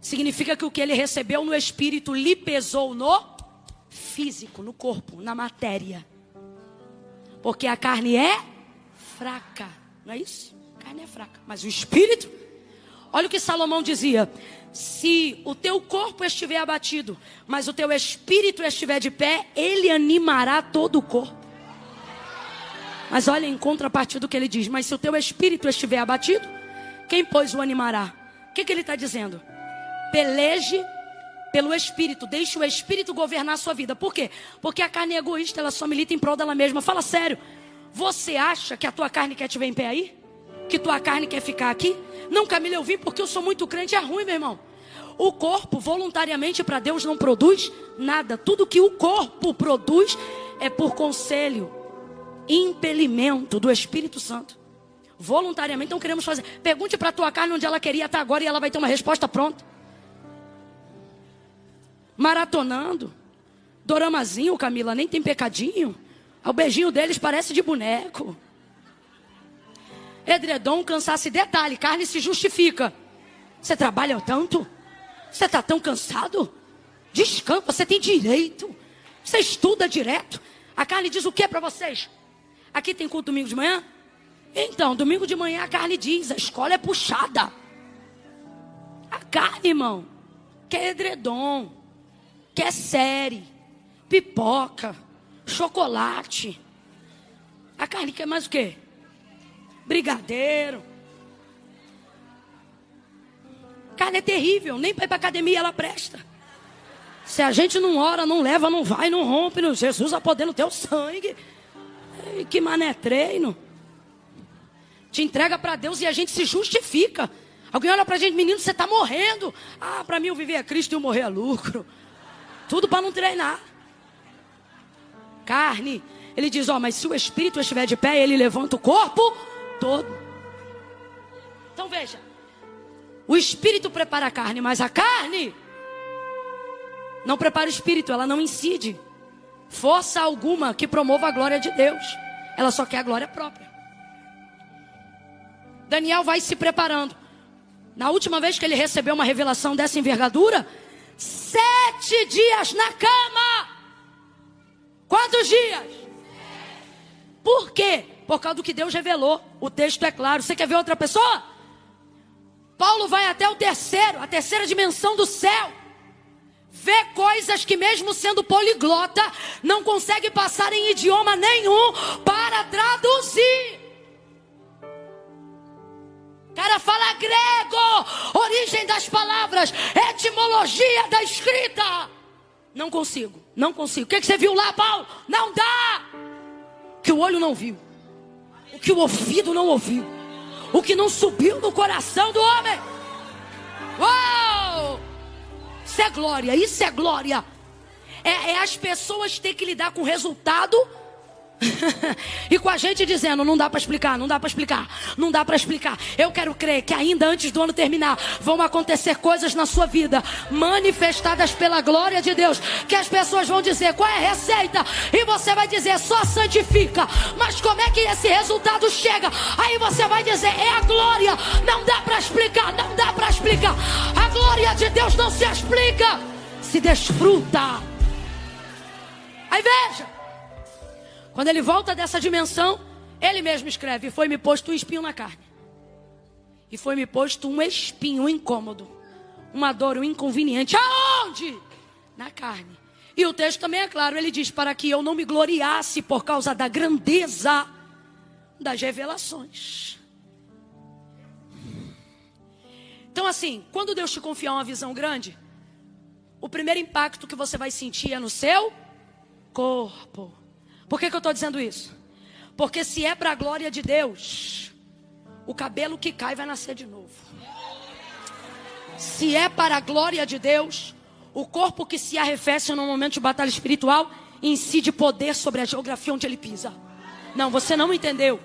Significa que o que ele recebeu no espírito lhe pesou no físico, no corpo, na matéria. Porque a carne é fraca, não é isso? A carne é fraca, mas o espírito, olha o que Salomão dizia: se o teu corpo estiver abatido, mas o teu espírito estiver de pé, ele animará todo o corpo. Mas olha, em contrapartida do que ele diz: mas se o teu espírito estiver abatido, quem pois o animará? O que ele está dizendo? Peleje pelo espírito, deixe o espírito governar a sua vida. Por quê? Porque a carne é egoísta, ela só milita em prol dela mesma. Fala sério, você acha que a tua carne quer te ver em pé aí? Que tua carne quer ficar aqui? Não, Camila, eu vim porque eu sou muito crente. É ruim, meu irmão. O corpo voluntariamente para Deus não produz nada. Tudo que o corpo produz é por conselho, impelimento do Espírito Santo. Voluntariamente não queremos fazer. Pergunte para a tua carne onde ela queria estar agora e ela vai ter uma resposta pronta. Maratonando, doramazinho, Camila, nem tem pecadinho. O beijinho deles parece de boneco. Edredom, cansaço. Detalhe, carne se justifica. Você trabalha tanto? Você está tão cansado? Descansa, você tem direito. Você estuda direto. A carne diz o que para vocês? Aqui tem culto domingo de manhã? Então, domingo de manhã a carne diz: a escola é puxada. A carne, irmão, quer edredom, quer série, pipoca, chocolate. A carne quer mais o quê? Brigadeiro. Carne é terrível, nem para ir para academia ela presta. Se a gente não ora, não leva, não vai, não rompe, não, Jesus a poder no teu sangue. Ei, que mané treino. Te entrega para Deus e a gente se justifica. Alguém olha para a gente: menino, você está morrendo. Ah, para mim eu viver é Cristo e eu morrer é lucro. Tudo para não treinar. Carne, ele diz: ó, mas se o espírito estiver de pé, ele levanta o corpo todo. Então veja, o espírito prepara a carne, mas a carne não prepara o espírito, ela não incide força alguma que promova a glória de Deus. Ela só quer a glória própria. Daniel vai se preparando. Na última vez que ele recebeu uma revelação dessa envergadura, 7 dias na cama. Quantos dias? Por quê? Por causa do que Deus revelou. O texto é claro. Você quer ver outra pessoa? Paulo vai até a terceira dimensão do céu. Vê coisas que mesmo sendo poliglota, não consegue passar em idioma nenhum para traduzir. O cara fala grego, origem das palavras, etimologia da escrita. Não consigo. O que você viu lá, Paulo? Não dá. O que o olho não viu, o que o ouvido não ouviu, o que não subiu no coração do homem. Uou! Isso é glória, isso é glória. É as pessoas ter que lidar com o resultado e com a gente dizendo: não dá para explicar, não dá para explicar, não dá para explicar. Eu quero crer que ainda antes do ano terminar vão acontecer coisas na sua vida manifestadas pela glória de Deus, que as pessoas vão dizer: qual é a receita? E você vai dizer: só santifica. Mas como é que esse resultado chega? Aí você vai dizer: é a glória. Não dá para explicar, não dá para explicar. A glória de Deus não se explica, se desfruta. Aí veja, quando ele volta dessa dimensão, ele mesmo escreve: e foi-me posto um espinho na carne. E foi-me posto um espinho, um incômodo, uma dor, um inconveniente. Aonde? Na carne. E o texto também é claro, ele diz: para que eu não me gloriasse por causa da grandeza das revelações. Então assim, quando Deus te confiar uma visão grande, o primeiro impacto que você vai sentir é no seu corpo. Por que eu estou dizendo isso? Porque se é para a glória de Deus, o cabelo que cai vai nascer de novo. Se é para a glória de Deus, o corpo que se arrefece no momento de batalha espiritual incide poder sobre a geografia onde ele pisa. Não, você não entendeu.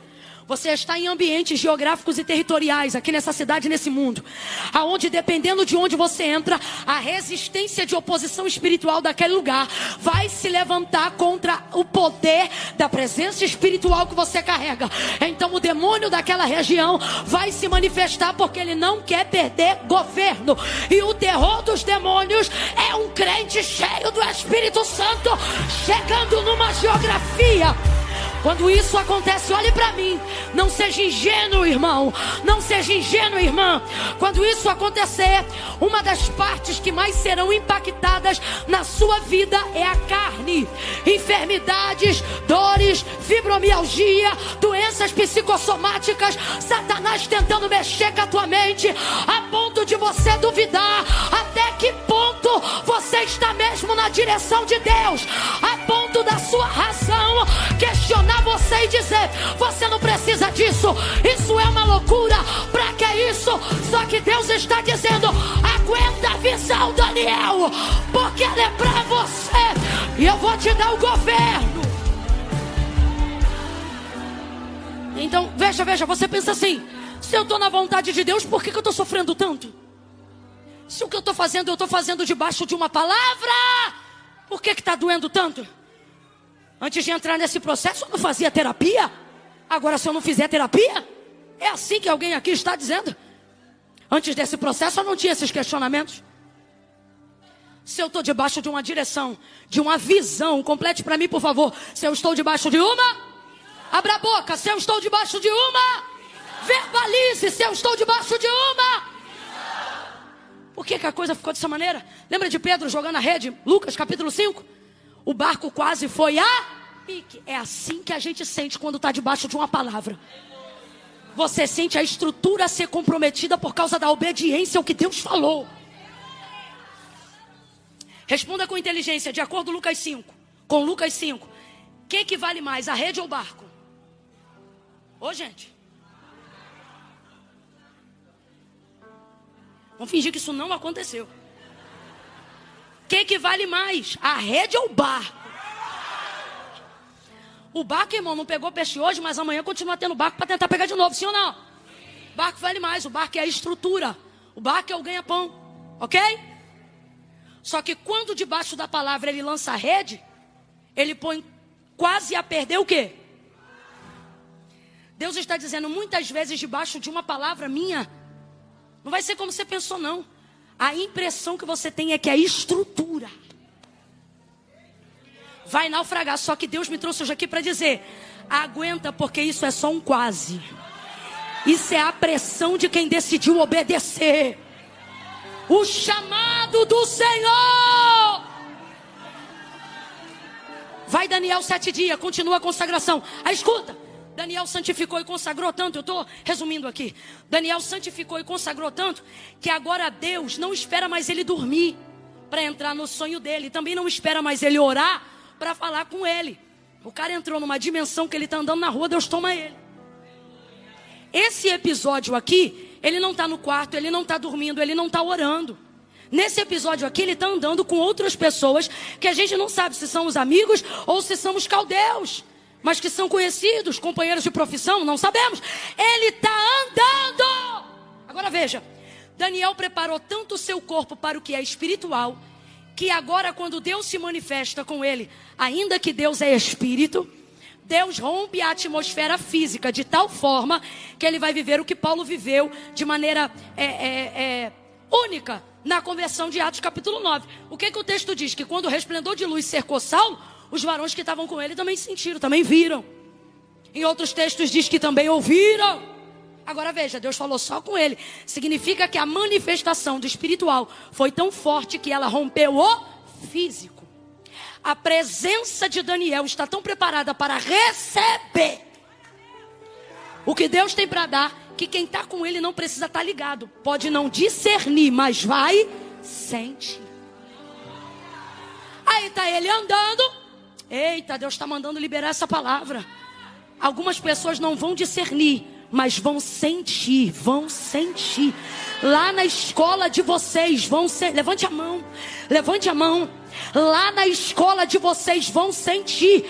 Você está em ambientes geográficos e territoriais aqui nessa cidade, nesse mundo, aonde dependendo de onde você entra, a resistência de oposição espiritual daquele lugar vai se levantar contra o poder da presença espiritual que você carrega. Então o demônio daquela região vai se manifestar porque ele não quer perder governo. E o terror dos demônios é um crente cheio do Espírito Santo chegando numa geografia Quando isso acontece, olhe para mim. Não seja ingênuo, irmão. Não seja ingênuo, irmã. Quando isso acontecer, uma das partes que mais serão impactadas na sua vida é a carne. Enfermidades, dores, fibromialgia, doenças psicossomáticas. Satanás tentando mexer com a tua mente a ponto de você duvidar até que ponto você está mesmo na direção de Deus, a ponto da sua razão questionar você e dizer: você não precisa disso, isso é uma loucura, pra que isso? Só que Deus está dizendo: aguenta a visão, Daniel, porque ela é pra você e eu vou te dar o governo. Então, veja, você pensa assim: se eu estou na vontade de Deus, por que eu estou sofrendo tanto? Se o que eu estou fazendo debaixo de uma palavra, por que está doendo tanto? Antes de entrar nesse processo, eu não fazia terapia. Agora, se eu não fizer terapia, é assim que alguém aqui está dizendo. Antes desse processo, eu não tinha esses questionamentos. Se eu estou debaixo de uma direção, de uma visão, complete para mim, por favor. Se eu estou debaixo de uma, abra a boca. Se eu estou debaixo de uma, verbalize. Se eu estou debaixo de uma. Por que a coisa ficou dessa maneira? Lembra de Pedro jogando a rede? Lucas capítulo 5. O barco quase foi a pique. É assim que a gente sente quando está debaixo de uma palavra. Você sente a estrutura ser comprometida por causa da obediência ao que Deus falou. Responda com inteligência, de acordo com Lucas 5. Com Lucas 5. O que vale mais, a rede ou o barco? Ô, gente. Vamos fingir que isso não aconteceu. O que vale mais, a rede ou o barco? O barco, irmão, não pegou peixe hoje, mas amanhã continua tendo barco para tentar pegar de novo, sim ou não? O barco vale mais, o barco é a estrutura. O barco é o ganha-pão, ok? Só que quando debaixo da palavra ele lança a rede, ele põe quase a perder o quê? Deus está dizendo muitas vezes debaixo de uma palavra minha, não vai ser como você pensou não. A impressão que você tem é que a estrutura vai naufragar. Só que Deus me trouxe hoje aqui para dizer: aguenta, porque isso é só um quase. Isso é a pressão de quem decidiu obedecer o chamado do Senhor. Vai Daniel 7 dias, continua a consagração. Aí escuta, Daniel santificou e consagrou tanto, eu estou resumindo aqui. Daniel santificou e consagrou tanto, que agora Deus não espera mais ele dormir para entrar no sonho dele. Também não espera mais ele orar para falar com ele. O cara entrou numa dimensão que ele está andando na rua, Deus toma ele. Esse episódio aqui, ele não está no quarto, ele não está dormindo, ele não está orando. Nesse episódio aqui, ele está andando com outras pessoas que a gente não sabe se são os amigos ou se são os caldeus, mas que são conhecidos, companheiros de profissão, não sabemos. Ele está andando. Agora veja, Daniel preparou tanto o seu corpo para o que é espiritual, que agora quando Deus se manifesta com ele, ainda que Deus é espírito, Deus rompe a atmosfera física de tal forma que ele vai viver o que Paulo viveu de maneira única na conversão de Atos capítulo 9. O que o texto diz? Que quando o resplendor de luz cercou Saulo, os varões que estavam com ele também sentiram, também viram. Em outros textos diz que também ouviram. Agora veja, Deus falou só com ele. Significa que a manifestação do espiritual foi tão forte que ela rompeu o físico. A presença de Daniel está tão preparada para receber o que Deus tem para dar, que quem está com ele não precisa estar ligado. Pode não discernir, mas vai sentir. Aí está ele andando. Eita, Deus está mandando liberar essa palavra. Algumas pessoas não vão discernir, mas vão sentir, vão sentir. Lá na escola de vocês vão ser, levante a mão. Lá na escola de vocês vão sentir.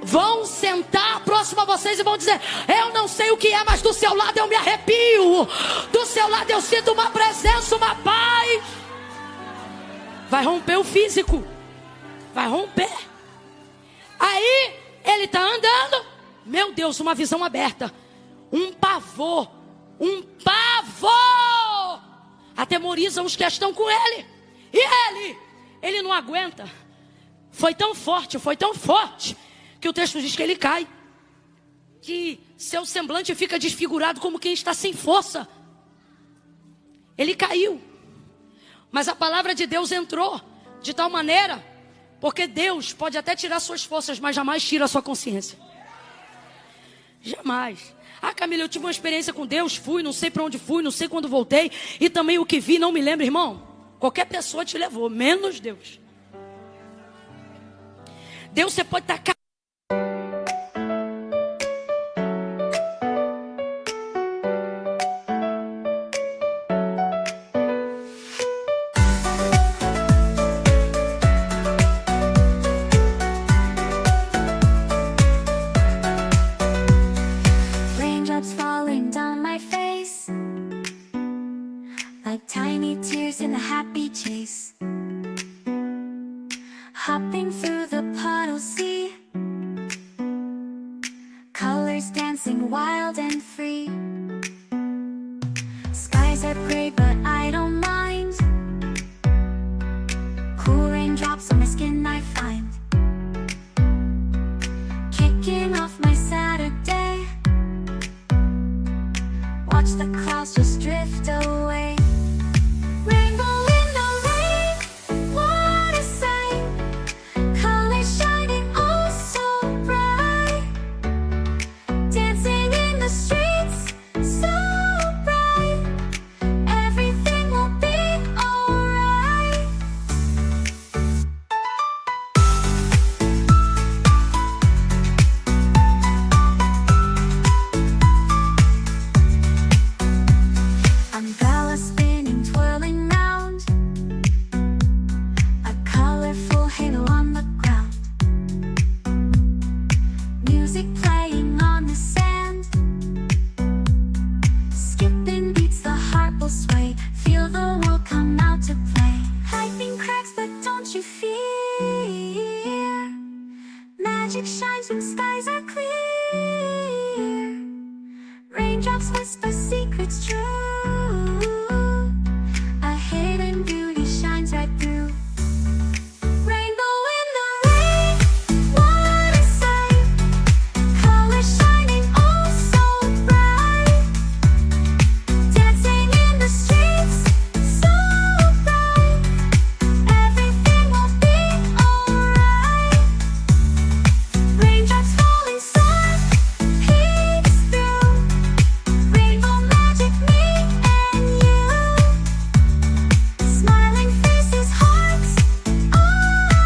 Vão sentar próximo a vocês e vão dizer: eu não sei o que é, mas do seu lado eu me arrepio. Do seu lado eu sinto uma presença, uma paz. Vai romper o físico. Vai romper. Aí ele está andando. Meu Deus, uma visão aberta. Um pavor. Atemoriza os que estão com ele. E ele não aguenta. Foi tão forte, que o texto diz que ele cai. que seu semblante fica desfigurado como quem está sem força. Ele caiu. Mas a palavra de Deus entrou de tal maneira, porque Deus pode até tirar suas forças, mas jamais tira a sua consciência. Jamais. Ah, Camila, eu tive uma experiência com Deus, fui, não sei para onde fui, não sei quando voltei, e também o que vi, não me lembro, irmão. Qualquer pessoa te levou, menos Deus. Deus, você pode estar... Raindrops falling down my face, like tiny tears in a happy chase. Hopping through the puddles, see colors dancing wild and free. Skies are gray, but I don't mind. Cool raindrops on my skin I find. Kicking off my Saturday. Watch the clouds just drift away. Rainbow in the rain, what a sight. Colors shining oh so bright. Dancing in the streets, so bright. Everything will be alright. Umbrella spinning, twirling round. A colorful halo on the ground. Music playing on the sand. Skipping beats, the heart will sway. Feel the world come out to play. Lightning cracks, but don't you fear. Magic shines when skies are clear. Raindrops whisper secrets true. A hidden beauty shines right through. Rainbow in the rain, what a sight. Colors shining oh so bright. Dancing in the streets, so bright. Everything will be alright. Raindrops falling soft, peeks through. Rainbow magic, me and you. Smiling faces, hearts, alright. Everything will be alright.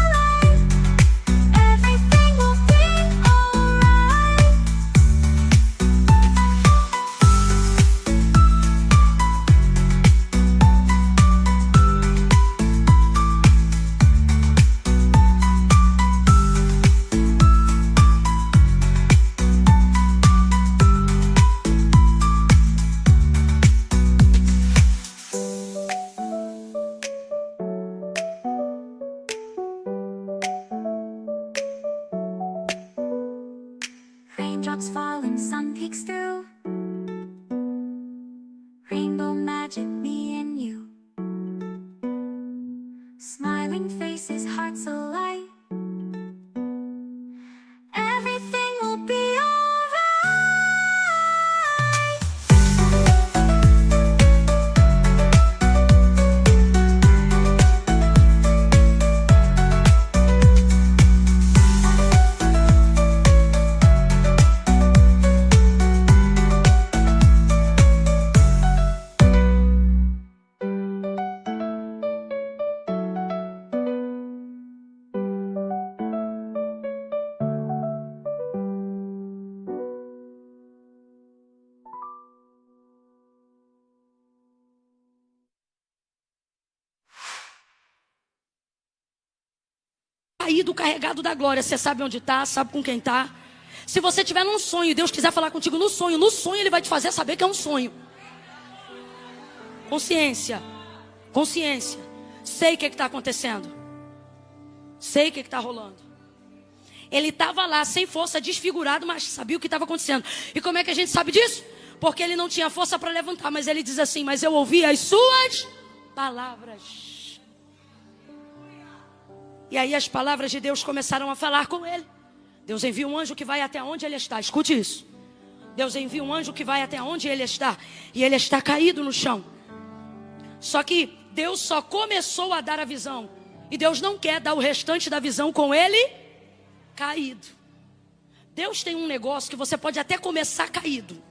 Raindrops falling, sun peeks through. Rainbow magic, me and you. Smiling faces, hearts alight. Everything will be alright. Caído, carregado da glória. Você sabe onde está, sabe com quem está. Se você tiver num sonho e Deus quiser falar contigo no sonho Ele vai te fazer saber que é um sonho. Consciência. Consciência. Sei o que está acontecendo. Sei o que está rolando. Ele estava lá sem força, desfigurado, mas sabia o que estava acontecendo. E como é que a gente sabe disso? Porque ele não tinha força para levantar. Mas ele diz assim: mas eu ouvi as suas palavras. E aí as palavras de Deus começaram a falar com ele. Deus envia um anjo que vai até onde ele está. Escute isso. Deus envia um anjo que vai até onde ele está. E ele está caído no chão. Só que Deus só começou a dar a visão. E Deus não quer dar o restante da visão com ele caído. Deus tem um negócio que você pode até começar caído.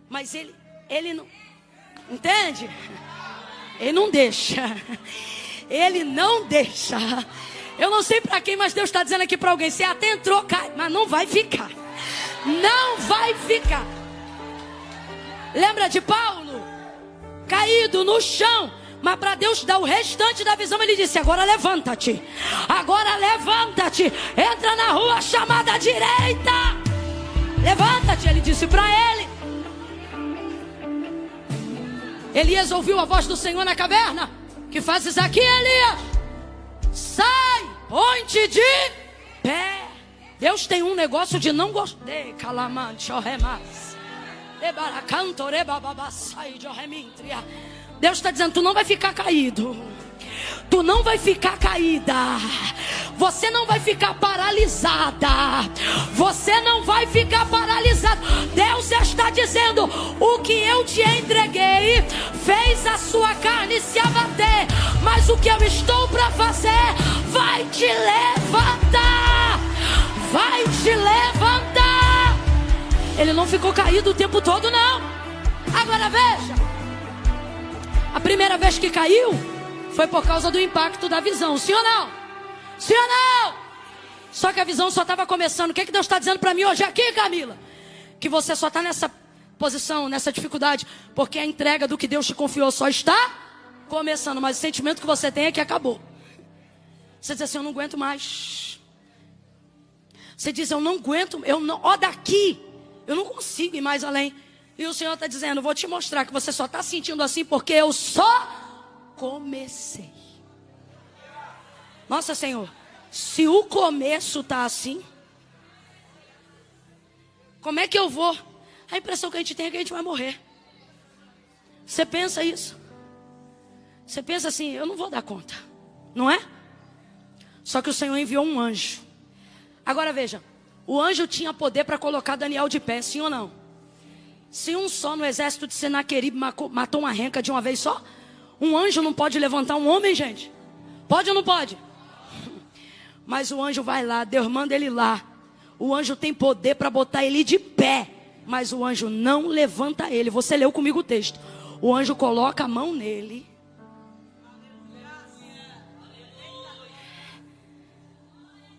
Mas ele não... Entende? Ele não deixa. Ele não deixa. Eu não sei para quem, mas Deus está dizendo aqui para alguém. Você até entrou, cai, mas não vai ficar. Não vai ficar. Lembra de Paulo? Caído no chão. Mas para Deus dar o restante da visão, ele disse: agora levanta-te. Agora levanta-te. Entra na rua chamada direita. Levanta-te, ele disse para ele. Elias ouviu a voz do Senhor na caverna. Que fazes aqui, Elias? Sai, ponte de pé. Deus tem um negócio de não gostar. Deus está dizendo: tu não vai ficar caído. Tu não vai ficar caída. Você não vai ficar paralisada. Você não vai ficar paralisado. Deus está dizendo: o que eu te entreguei fez a sua carne se abater. Mas o que eu estou para fazer vai te levantar. Vai te levantar. Ele não ficou caído o tempo todo, não. Agora veja. A primeira vez que caiu foi por causa do impacto da visão. Sim ou não? Sim ou não? Só que a visão só estava começando. O que Deus está dizendo para mim hoje aqui, Camila? Que você só está nessa posição, nessa dificuldade, porque a entrega do que Deus te confiou só está começando. Mas o sentimento que você tem é que acabou. Você diz assim: eu não aguento mais. Você diz: eu não aguento, daqui eu não consigo ir mais além. E o Senhor está dizendo: vou te mostrar que você só está sentindo assim porque eu só comecei. Nossa, Senhor, se o começo está assim, como é que eu vou? A impressão que a gente tem é que a gente vai morrer. Você pensa isso? Você pensa assim: eu não vou dar conta, não é? Só que o Senhor enviou um anjo. Agora veja, o anjo tinha poder para colocar Daniel de pé, sim ou não? Se um só no exército de Senaqueribe matou uma renca de uma vez só, um anjo não pode levantar um homem, gente? Pode ou não pode? Mas o anjo vai lá, Deus manda ele lá. O anjo tem poder para botar ele de pé, mas o anjo não levanta ele. Você leu comigo o texto. O anjo coloca a mão nele.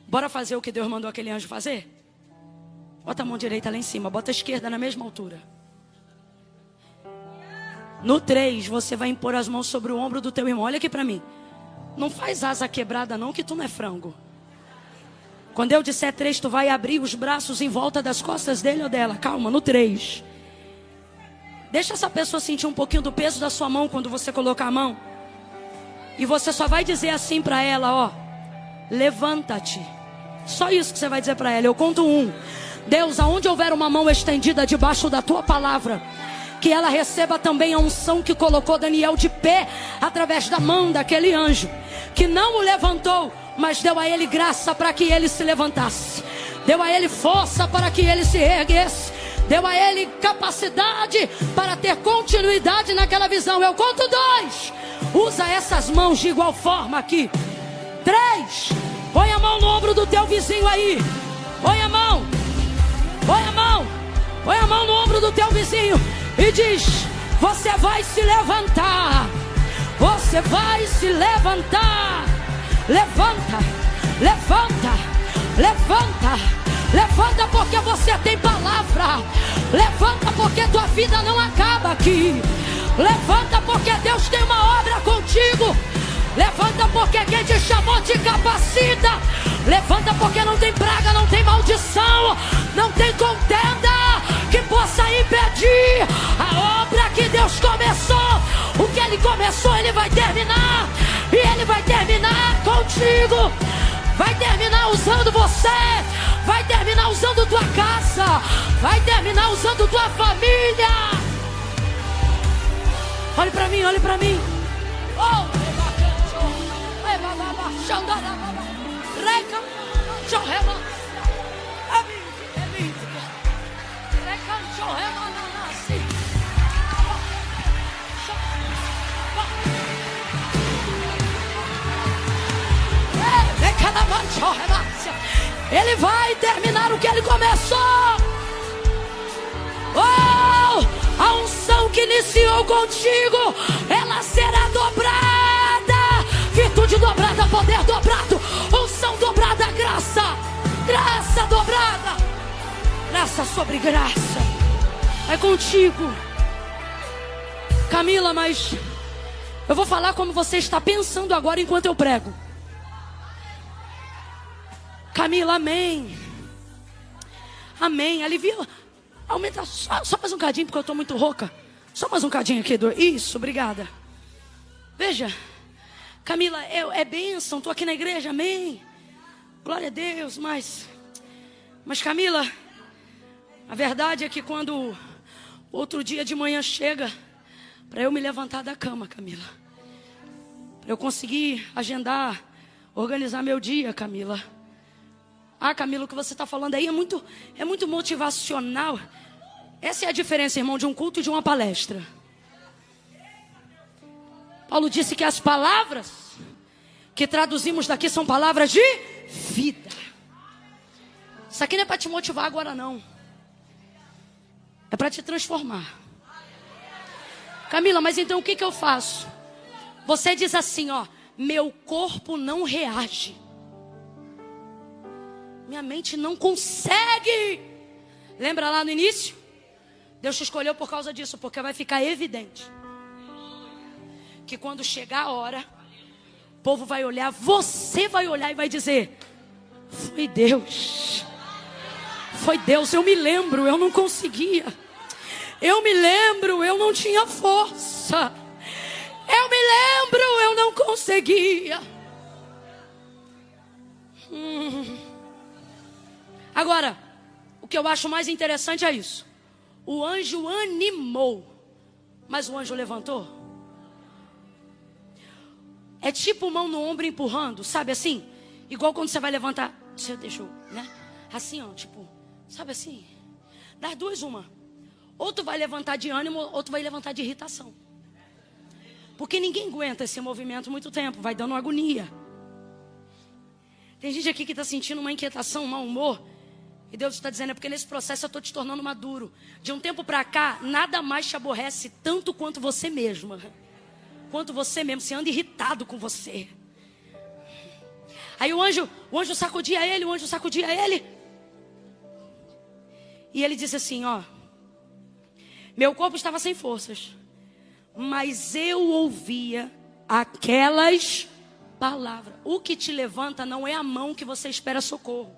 Bora fazer o que Deus mandou aquele anjo fazer? Bota a mão direita lá em cima, bota a esquerda na mesma altura. No 3, você vai impor as mãos sobre o ombro do teu irmão. Olha aqui para mim. Não faz asa quebrada não, que tu não é frango. Quando eu disser 3, tu vai abrir os braços em volta das costas dele ou dela. Calma, no 3. Deixa essa pessoa sentir um pouquinho do peso da sua mão quando você colocar a mão. E você só vai dizer assim para ela, ó: levanta-te. Só isso que você vai dizer para ela. Eu conto 1. Deus, aonde houver uma mão estendida debaixo da tua palavra, que ela receba também a unção que colocou Daniel de pé através da mão daquele anjo, que não o levantou, mas deu a ele graça para que ele se levantasse, deu a ele força para que ele se erguesse, deu a ele capacidade para ter continuidade naquela visão. Eu conto 2. Usa essas mãos de igual forma aqui. 3. Põe a mão no ombro do teu vizinho aí. Põe a mão. Põe a mão. Põe a mão no ombro do teu vizinho e diz: você vai se levantar. Você vai se levantar. Levanta. Levanta. Levanta. Levanta porque você tem palavra. Levanta porque tua vida não acaba aqui. Levanta porque Deus tem uma obra contigo. Levanta porque quem te chamou te capacita. Levanta porque não tem praga, não tem maldição, não tem contenda que possa impedir a obra que Deus começou. O que Ele começou, Ele vai terminar. E Ele vai terminar contigo. Vai terminar usando você. Vai terminar usando tua casa. Vai terminar usando tua família. Olhe para mim, olhe para mim. Oh! Ele vai terminar o que ele começou. Oh, a unção que iniciou contigo, ela será dobrada. Virtude dobrada, poder dobrado, unção dobrada, graça dobrada, graça sobre graça. É contigo, Camila, mas eu vou falar como você está pensando agora enquanto eu prego. Camila, amém. Amém. Alivia. Aumenta só mais um cadinho, porque eu estou muito rouca. Só mais um cadinho aqui. Isso, obrigada. Veja, Camila, é bênção. Estou aqui na igreja, amém. Glória a Deus, mas Camila, a verdade é que quando outro dia de manhã chega, para eu me levantar da cama, Camila, para eu conseguir agendar, organizar meu dia, Camila. Ah, Camila, o que você está falando aí é muito motivacional. Essa é a diferença, irmão, de um culto e de uma palestra. Paulo disse que as palavras que traduzimos daqui são palavras de vida. Isso aqui não é para te motivar agora, não. É para te transformar. Camila, mas então o que eu faço? Você diz assim, ó: meu corpo não reage. Minha mente não consegue. Lembra lá no início? Deus te escolheu por causa disso, porque vai ficar evidente que quando chegar a hora, o povo vai olhar, você vai olhar e vai dizer: foi Deus. Foi Deus, eu me lembro, eu não conseguia. Eu me lembro, eu não tinha força. Eu me lembro, eu não conseguia. Agora, o que eu acho mais interessante é isso. O anjo animou, mas o anjo levantou. É tipo mão no ombro empurrando, sabe assim? Igual quando você vai levantar, você deixou, né? Assim, ó, tipo, sabe assim? Das duas, uma. Ou tu vai levantar de ânimo, ou tu vai levantar de irritação. Porque ninguém aguenta esse movimento muito tempo, vai dando agonia. Tem gente aqui que está sentindo uma inquietação, um mau humor. E Deus está dizendo, é porque nesse processo eu estou te tornando maduro. De um tempo para cá, nada mais te aborrece tanto quanto você mesma. Quanto você mesmo, você anda irritado com você. Aí o anjo sacudia ele, E ele disse assim, ó: meu corpo estava sem forças, mas eu ouvia aquelas palavras. O que te levanta não é a mão que você espera socorro.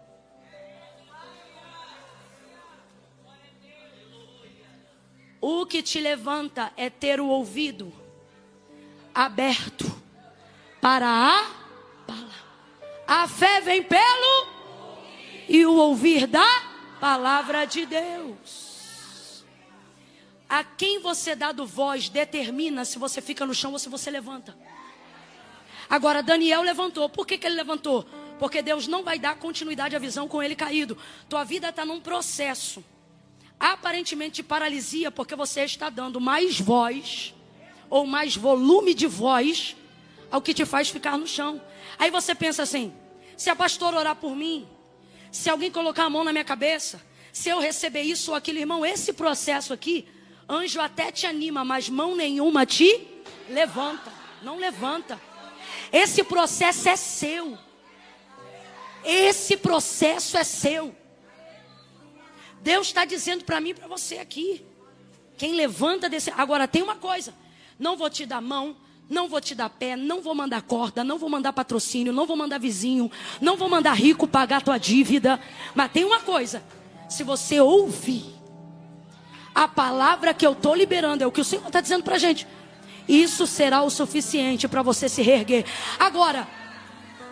O que te levanta é ter o ouvido aberto para a palavra. A fé vem pelo e o ouvir da palavra de Deus. A quem você dá voz determina se você fica no chão ou se você levanta. Agora Daniel levantou. Por que ele levantou? Porque Deus não vai dar continuidade à visão com ele caído. Tua vida está num processo aparentemente de paralisia, porque você está dando mais voz ou mais volume de voz ao que te faz ficar no chão. Aí você pensa assim: se a pastora orar por mim, se alguém colocar a mão na minha cabeça, se eu receber isso ou aquilo, irmão, esse processo aqui, anjo até te anima, mas mão nenhuma te levanta. Não levanta. Esse processo é seu. Esse processo é seu. Deus está dizendo para mim e para você aqui: quem levanta desse... Agora tem uma coisa: não vou te dar mão, não vou te dar pé, não vou mandar corda, não vou mandar patrocínio, não vou mandar vizinho, não vou mandar rico pagar tua dívida. Mas tem uma coisa: se você ouvir a palavra que eu estou liberando, é o que o Senhor está dizendo para a gente, isso será o suficiente para você se reerguer. Agora,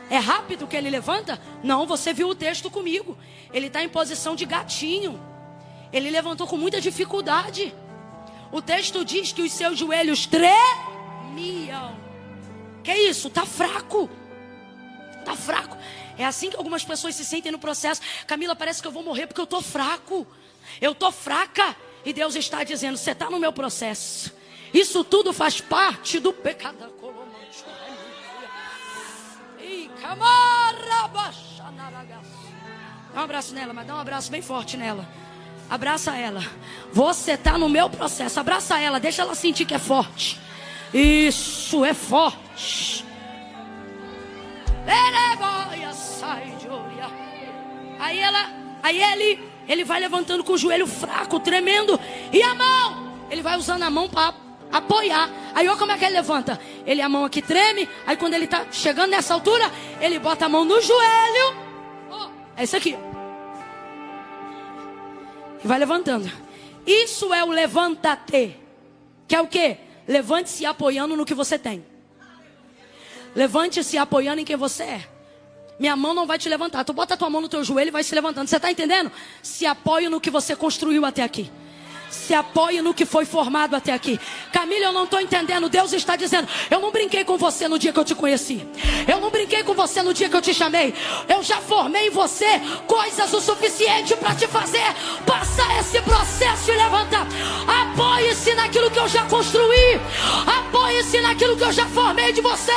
é rápido que ele levanta? Não, você viu o texto comigo. Ele está em posição de gatinho. Ele levantou com muita dificuldade. O texto diz que os seus joelhos tremiam. Que isso? Está fraco. Está fraco. É assim que algumas pessoas se sentem no processo. Camila, parece que eu vou morrer porque eu estou fraco. Eu estou fraca. E Deus está dizendo: você está no meu processo. Isso tudo faz parte do pecado. Dá um abraço nela, mas dá um abraço bem forte nela. Abraça ela. Você está no meu processo. Abraça ela, deixa ela sentir que é forte. Isso, é forte. Aí ele vai levantando com o joelho fraco, tremendo. E a mão, ele vai usando a mão para apoiar. Aí olha como é que ele levanta. Ele, a mão aqui treme. Aí quando ele está chegando nessa altura, ele bota a mão no joelho. É isso aqui. E vai levantando. Isso é o levanta-te. Que é o quê? Levante-se apoiando no que você tem. Levante-se apoiando em quem você é. Minha mão não vai te levantar. Tu bota a tua mão no teu joelho e vai se levantando. Você está entendendo? Se apoie no que você construiu até aqui. Se apoie no que foi formado até aqui. Camila, eu não estou entendendo. Deus está dizendo: eu não brinquei com você no dia que eu te conheci. Eu não brinquei com você no dia que eu te chamei. Eu já formei em você coisas o suficiente para te fazer passar esse processo e levantar. Apoie-se naquilo que eu já construí. Apoie-se naquilo que eu já formei de você.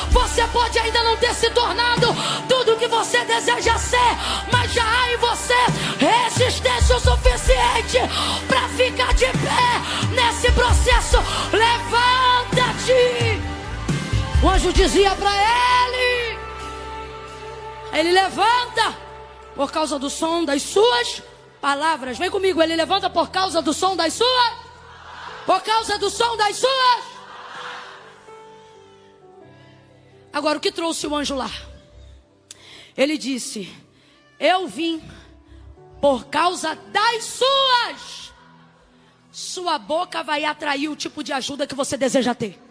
Você pode ainda não ter se tornado tudo o que você deseja ser, mas já há em você resistência o suficiente para ficar de pé nesse processo. Levanta-te. O anjo dizia para ele. Ele levanta por causa do som das suas palavras. Vem comigo, ele levanta por causa do som das suas. Por causa do som das suas. Agora, o que trouxe o anjo lá? Ele disse: eu vim por causa das suas. Sua boca vai atrair o tipo de ajuda que você deseja ter.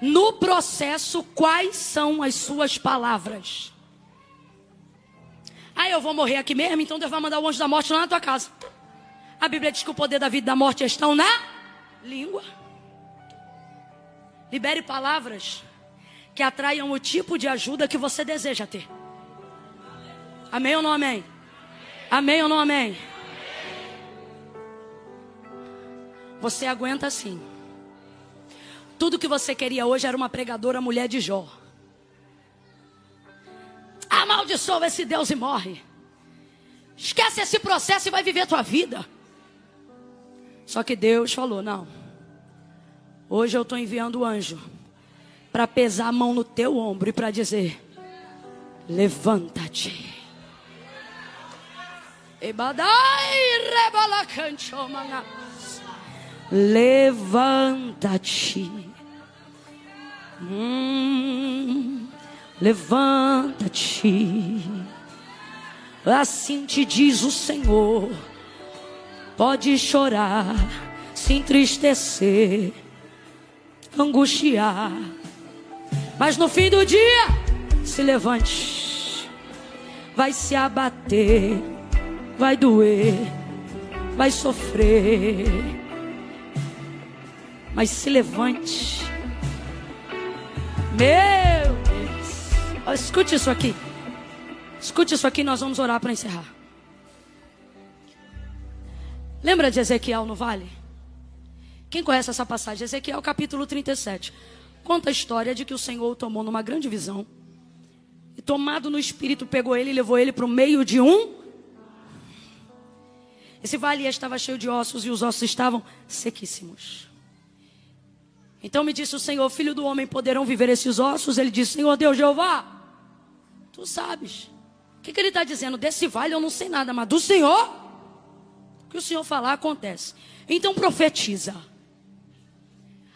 No processo, quais são as suas palavras? Ah, eu vou morrer aqui mesmo, então Deus vai mandar o anjo da morte lá na tua casa. A Bíblia diz que o poder da vida e da morte estão na língua. Libere palavras que atraiam o tipo de ajuda que você deseja ter. Amém ou não amém? Amém ou não amém? Você aguenta sim. Tudo que você queria hoje era uma pregadora mulher de Jó. Amaldiçoa esse Deus e morre. Esquece esse processo e vai viver a tua vida. Só que Deus falou: não. Hoje eu estou enviando o anjo para pesar a mão no teu ombro e para dizer: levanta-te. Levanta-te. Levanta-te. Assim te diz o Senhor. Pode chorar, se entristecer, angustiar, mas no fim do dia se levante. Vai se abater, vai doer, vai sofrer, mas se levante. Meu Deus. Olha, escute isso aqui. Escute isso aqui, nós vamos orar para encerrar. Lembra de Ezequiel no vale? Quem conhece essa passagem? Ezequiel capítulo 37. Conta a história de que o Senhor o tomou numa grande visão. E tomado no espírito, pegou ele e levou ele para o meio de Esse vale estava cheio de ossos e os ossos estavam sequíssimos. Então me disse o Senhor: filho do homem, poderão viver esses ossos? Ele disse: Senhor Deus Jeová, tu sabes. O que ele está dizendo? Desse vale eu não sei nada, mas do Senhor, o que o Senhor falar acontece. Então profetiza.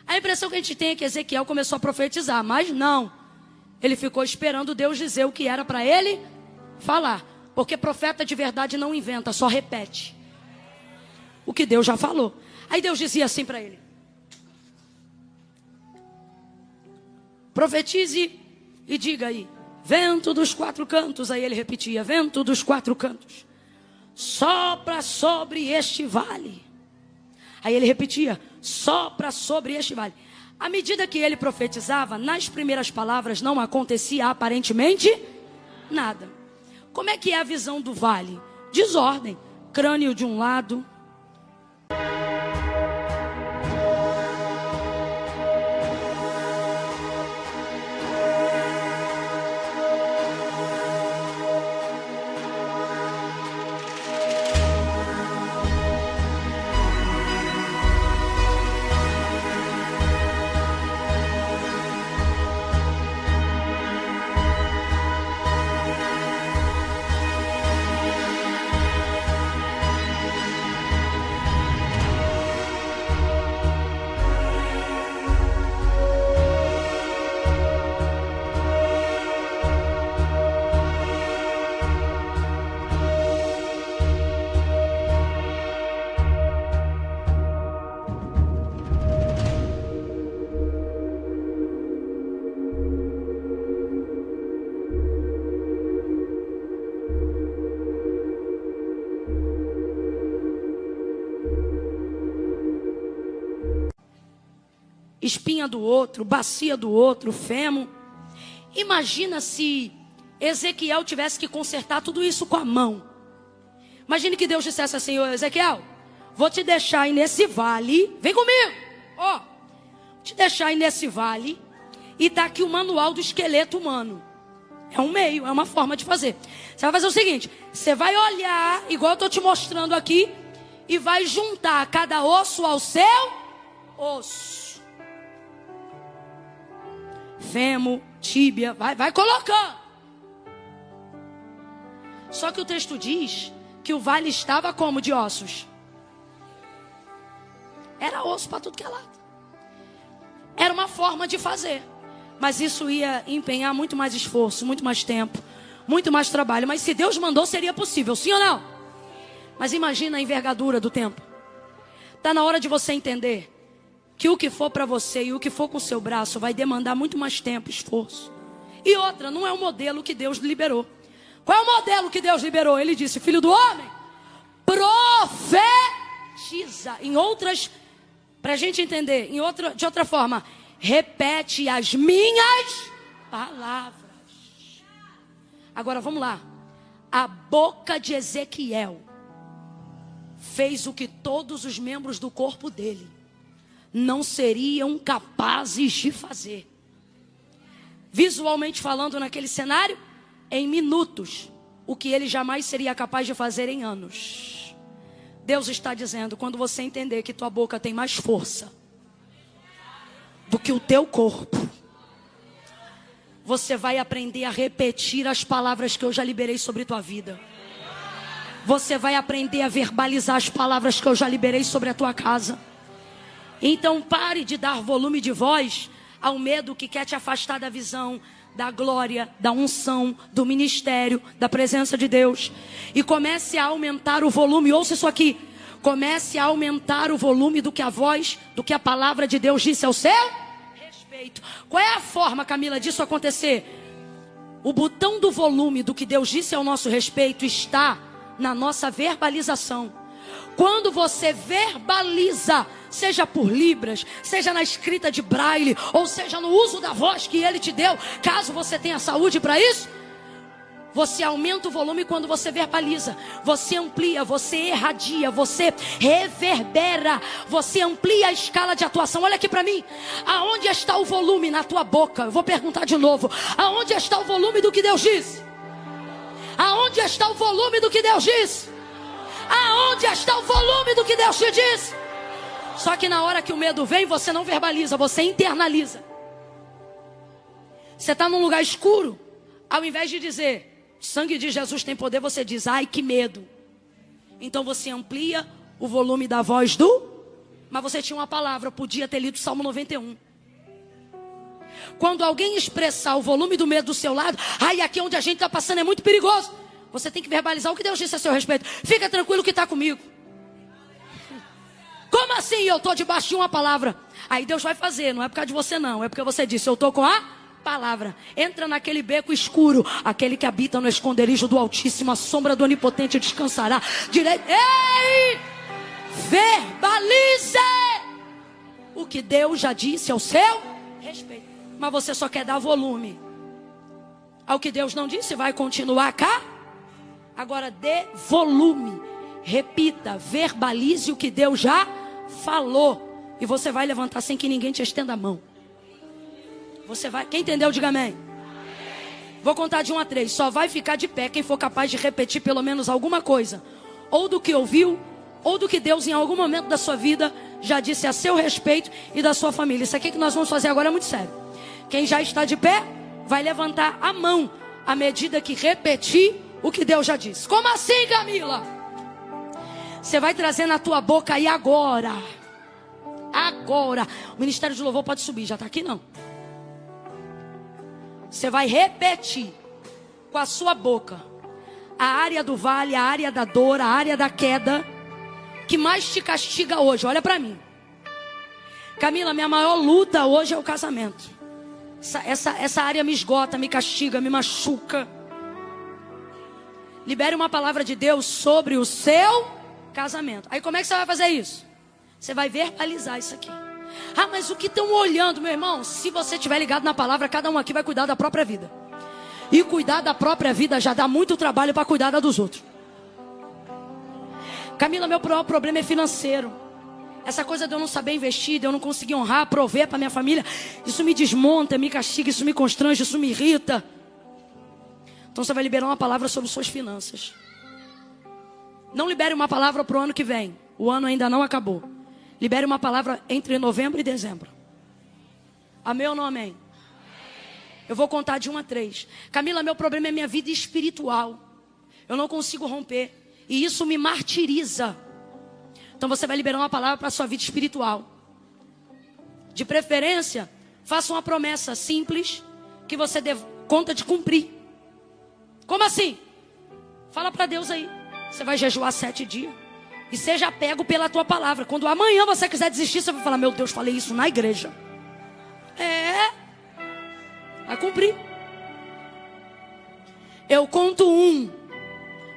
A impressão que a gente tem é que Ezequiel começou a profetizar, mas não. Ele ficou esperando Deus dizer o que era para ele falar. Porque profeta de verdade não inventa, só repete o que Deus já falou. Aí Deus dizia assim para ele: profetize e diga aí, vento dos quatro cantos. Aí ele repetia: vento dos quatro cantos, sopra sobre este vale. Aí ele repetia: sopra sobre este vale. À medida que ele profetizava, nas primeiras palavras não acontecia aparentemente nada. Como é que é a visão do vale? Desordem, crânio de um lado, espinha do outro, bacia do outro, fêmur. Imagina se Ezequiel tivesse que consertar tudo isso com a mão. Imagine que Deus dissesse assim: ô Ezequiel, vou te deixar aí nesse vale, vem comigo, ó, vou te deixar aí nesse vale, e tá aqui o manual do esqueleto humano. É um meio, é uma forma de fazer. Você vai fazer o seguinte: você vai olhar, igual eu estou te mostrando aqui, e vai juntar cada osso ao seu osso. Fêmur, tíbia, vai colocando. Só que o texto diz que o vale estava como de ossos? Era osso para tudo que é lado. Era uma forma de fazer. Mas isso ia empenhar muito mais esforço, muito mais tempo, muito mais trabalho. Mas se Deus mandou, seria possível, sim ou não? Mas imagina a envergadura do tempo. Está na hora de você entender que o que for para você e o que for com o seu braço vai demandar muito mais tempo, esforço. E outra, não é o modelo que Deus liberou. Qual é o modelo que Deus liberou? Ele disse: filho do homem, profetiza. Em outras, para a gente entender, de outra forma, repete as minhas palavras. Agora vamos lá. A boca de Ezequiel fez o que todos os membros do corpo dele não seriam capazes de fazer. Visualmente falando, naquele cenário, em minutos, o que ele jamais seria capaz de fazer em anos. Deus está dizendo: quando você entender que tua boca tem mais força do que o teu corpo, você vai aprender a repetir as palavras que eu já liberei sobre tua vida. Você vai aprender a verbalizar as palavras que eu já liberei sobre a tua casa. Então pare de dar volume de voz ao medo que quer te afastar da visão, da glória, da unção, do ministério, da presença de Deus. E comece a aumentar o volume. Ouça isso aqui. Comece a aumentar o volume do que a voz, do que a palavra de Deus disse ao seu respeito. Qual é a forma, Camila, disso acontecer? O botão do volume do que Deus disse ao nosso respeito está na nossa verbalização. Quando você verbaliza, seja por libras, seja na escrita de braille, ou seja no uso da voz que Ele te deu, caso você tenha saúde para isso, você aumenta o volume quando você verbaliza. Você amplia, você irradia, você reverbera, você amplia a escala de atuação. Olha aqui para mim. Aonde está o volume na tua boca? Eu vou perguntar de novo. Aonde está o volume do que Deus diz? Aonde está o volume do que Deus diz? Aonde está o volume do que Deus te diz? Só que na hora que o medo vem, você não verbaliza, você internaliza. Você está num lugar escuro, ao invés de dizer: sangue de Jesus tem poder, você diz: ai, que medo. Então você amplia o volume da voz mas você tinha uma palavra, podia ter lido Salmo 91. Quando alguém expressar o volume do medo do seu lado: ai, aqui onde a gente está passando é muito perigoso, você tem que verbalizar o que Deus disse a seu respeito. Fica tranquilo que está comigo. Como assim? Eu estou debaixo de uma palavra. Aí Deus vai fazer, não é por causa de você não, é porque você disse: eu estou com a palavra. Entra naquele beco escuro, aquele que habita no esconderijo do Altíssimo, a sombra do Onipotente descansará. Direito. Ei! Verbalize o que Deus já disse ao seu respeito. Mas você só quer dar volume ao que Deus não disse, vai continuar cá. Agora dê volume, repita, verbalize o que Deus já falou, e você vai levantar sem que ninguém te estenda a mão. Você vai, quem entendeu, diga amém. Vou contar de 1 a 3. Só vai ficar de pé quem for capaz de repetir pelo menos alguma coisa, ou do que ouviu, ou do que Deus em algum momento da sua vida já disse a seu respeito e da sua família. Isso aqui que nós vamos fazer agora é muito sério. Quem já está de pé vai levantar a mão à medida que repetir o que Deus já disse. Como assim, Camila? Você vai trazer na tua boca aí agora. Agora. O Ministério de Louvor pode subir, já está aqui não. Você vai repetir com a sua boca a área do vale, a área da dor, a área da queda que mais te castiga hoje. Olha para mim. Camila, minha maior luta hoje é o casamento. Essa área me esgota, me castiga, me machuca. Libere uma palavra de Deus sobre o seu casamento. Aí como é que você vai fazer isso? Você vai verbalizar isso aqui. Ah, mas o que estão olhando, meu irmão? Se você estiver ligado na palavra, cada um aqui vai cuidar da própria vida. E cuidar da própria vida já dá muito trabalho para cuidar da dos outros. Camila, meu maior problema é financeiro. Essa coisa de eu não saber investir, de eu não conseguir honrar, prover para minha família, isso me desmonta, me castiga, isso me constrange, isso me irrita. Então você vai liberar uma palavra sobre suas finanças. Não libere uma palavra para o ano que vem. O ano ainda não acabou. Libere uma palavra entre novembro e dezembro. Amém ou não amém? Eu vou contar de 1 a 3. Camila, meu problema é minha vida espiritual. Eu não consigo romper. E isso me martiriza. Então você vai liberar uma palavra para a sua vida espiritual. De preferência, faça uma promessa simples que você dê conta de cumprir. Como assim? Fala para Deus aí. Você vai jejuar 7 dias. E seja pego pela tua palavra. Quando amanhã você quiser desistir, você vai falar: meu Deus, falei isso na igreja. Vai cumprir. Eu conto 1.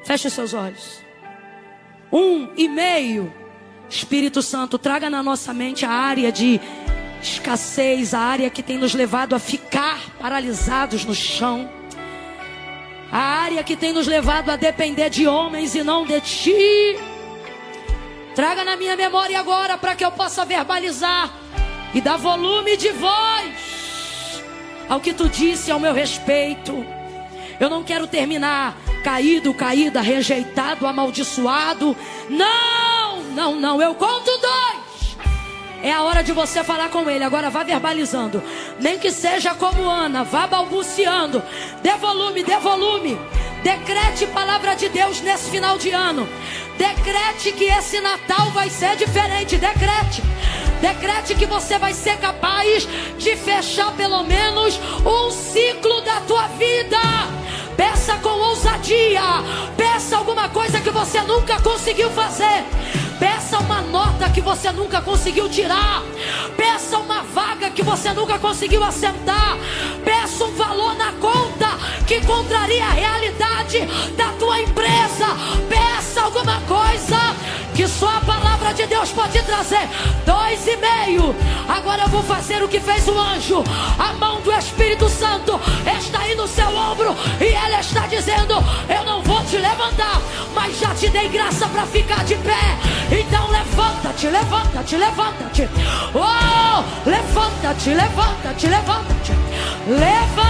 Feche os seus olhos. 1 e meio. Espírito Santo, traga na nossa mente a área de escassez, a área que tem nos levado a ficar paralisados no chão, a área que tem nos levado a depender de homens e não de ti. Traga na minha memória agora para que eu possa verbalizar e dar volume de voz ao que tu disse ao meu respeito. Eu não quero terminar caído, caída, rejeitado, amaldiçoado. Não, eu conto 2. É a hora de você falar com ele. Agora vá verbalizando. Nem que seja como Ana, vá balbuciando. Dê volume, dê volume. Decrete palavra de Deus nesse final de ano. Decrete que esse Natal vai ser diferente. Decrete que você vai ser capaz de fechar pelo menos um ciclo da tua vida. Peça com ousadia. Peça alguma coisa que você nunca conseguiu fazer. Peça uma nota que você nunca conseguiu tirar. Peça uma vaga que você nunca conseguiu assentar. Peça um valor na conta que contraria a realidade da tua empresa. Peça alguma coisa que só a palavra de Deus pode trazer. 2,5. Agora eu vou fazer o que fez o anjo. A mão do Espírito Santo está aí no seu ombro e ela está dizendo: eu não vou te levantar, mas já te dei graça para ficar de pé. Então levanta-te, levanta-te, levanta-te. Oh, levanta-te, levanta-te, levanta-te. Levanta.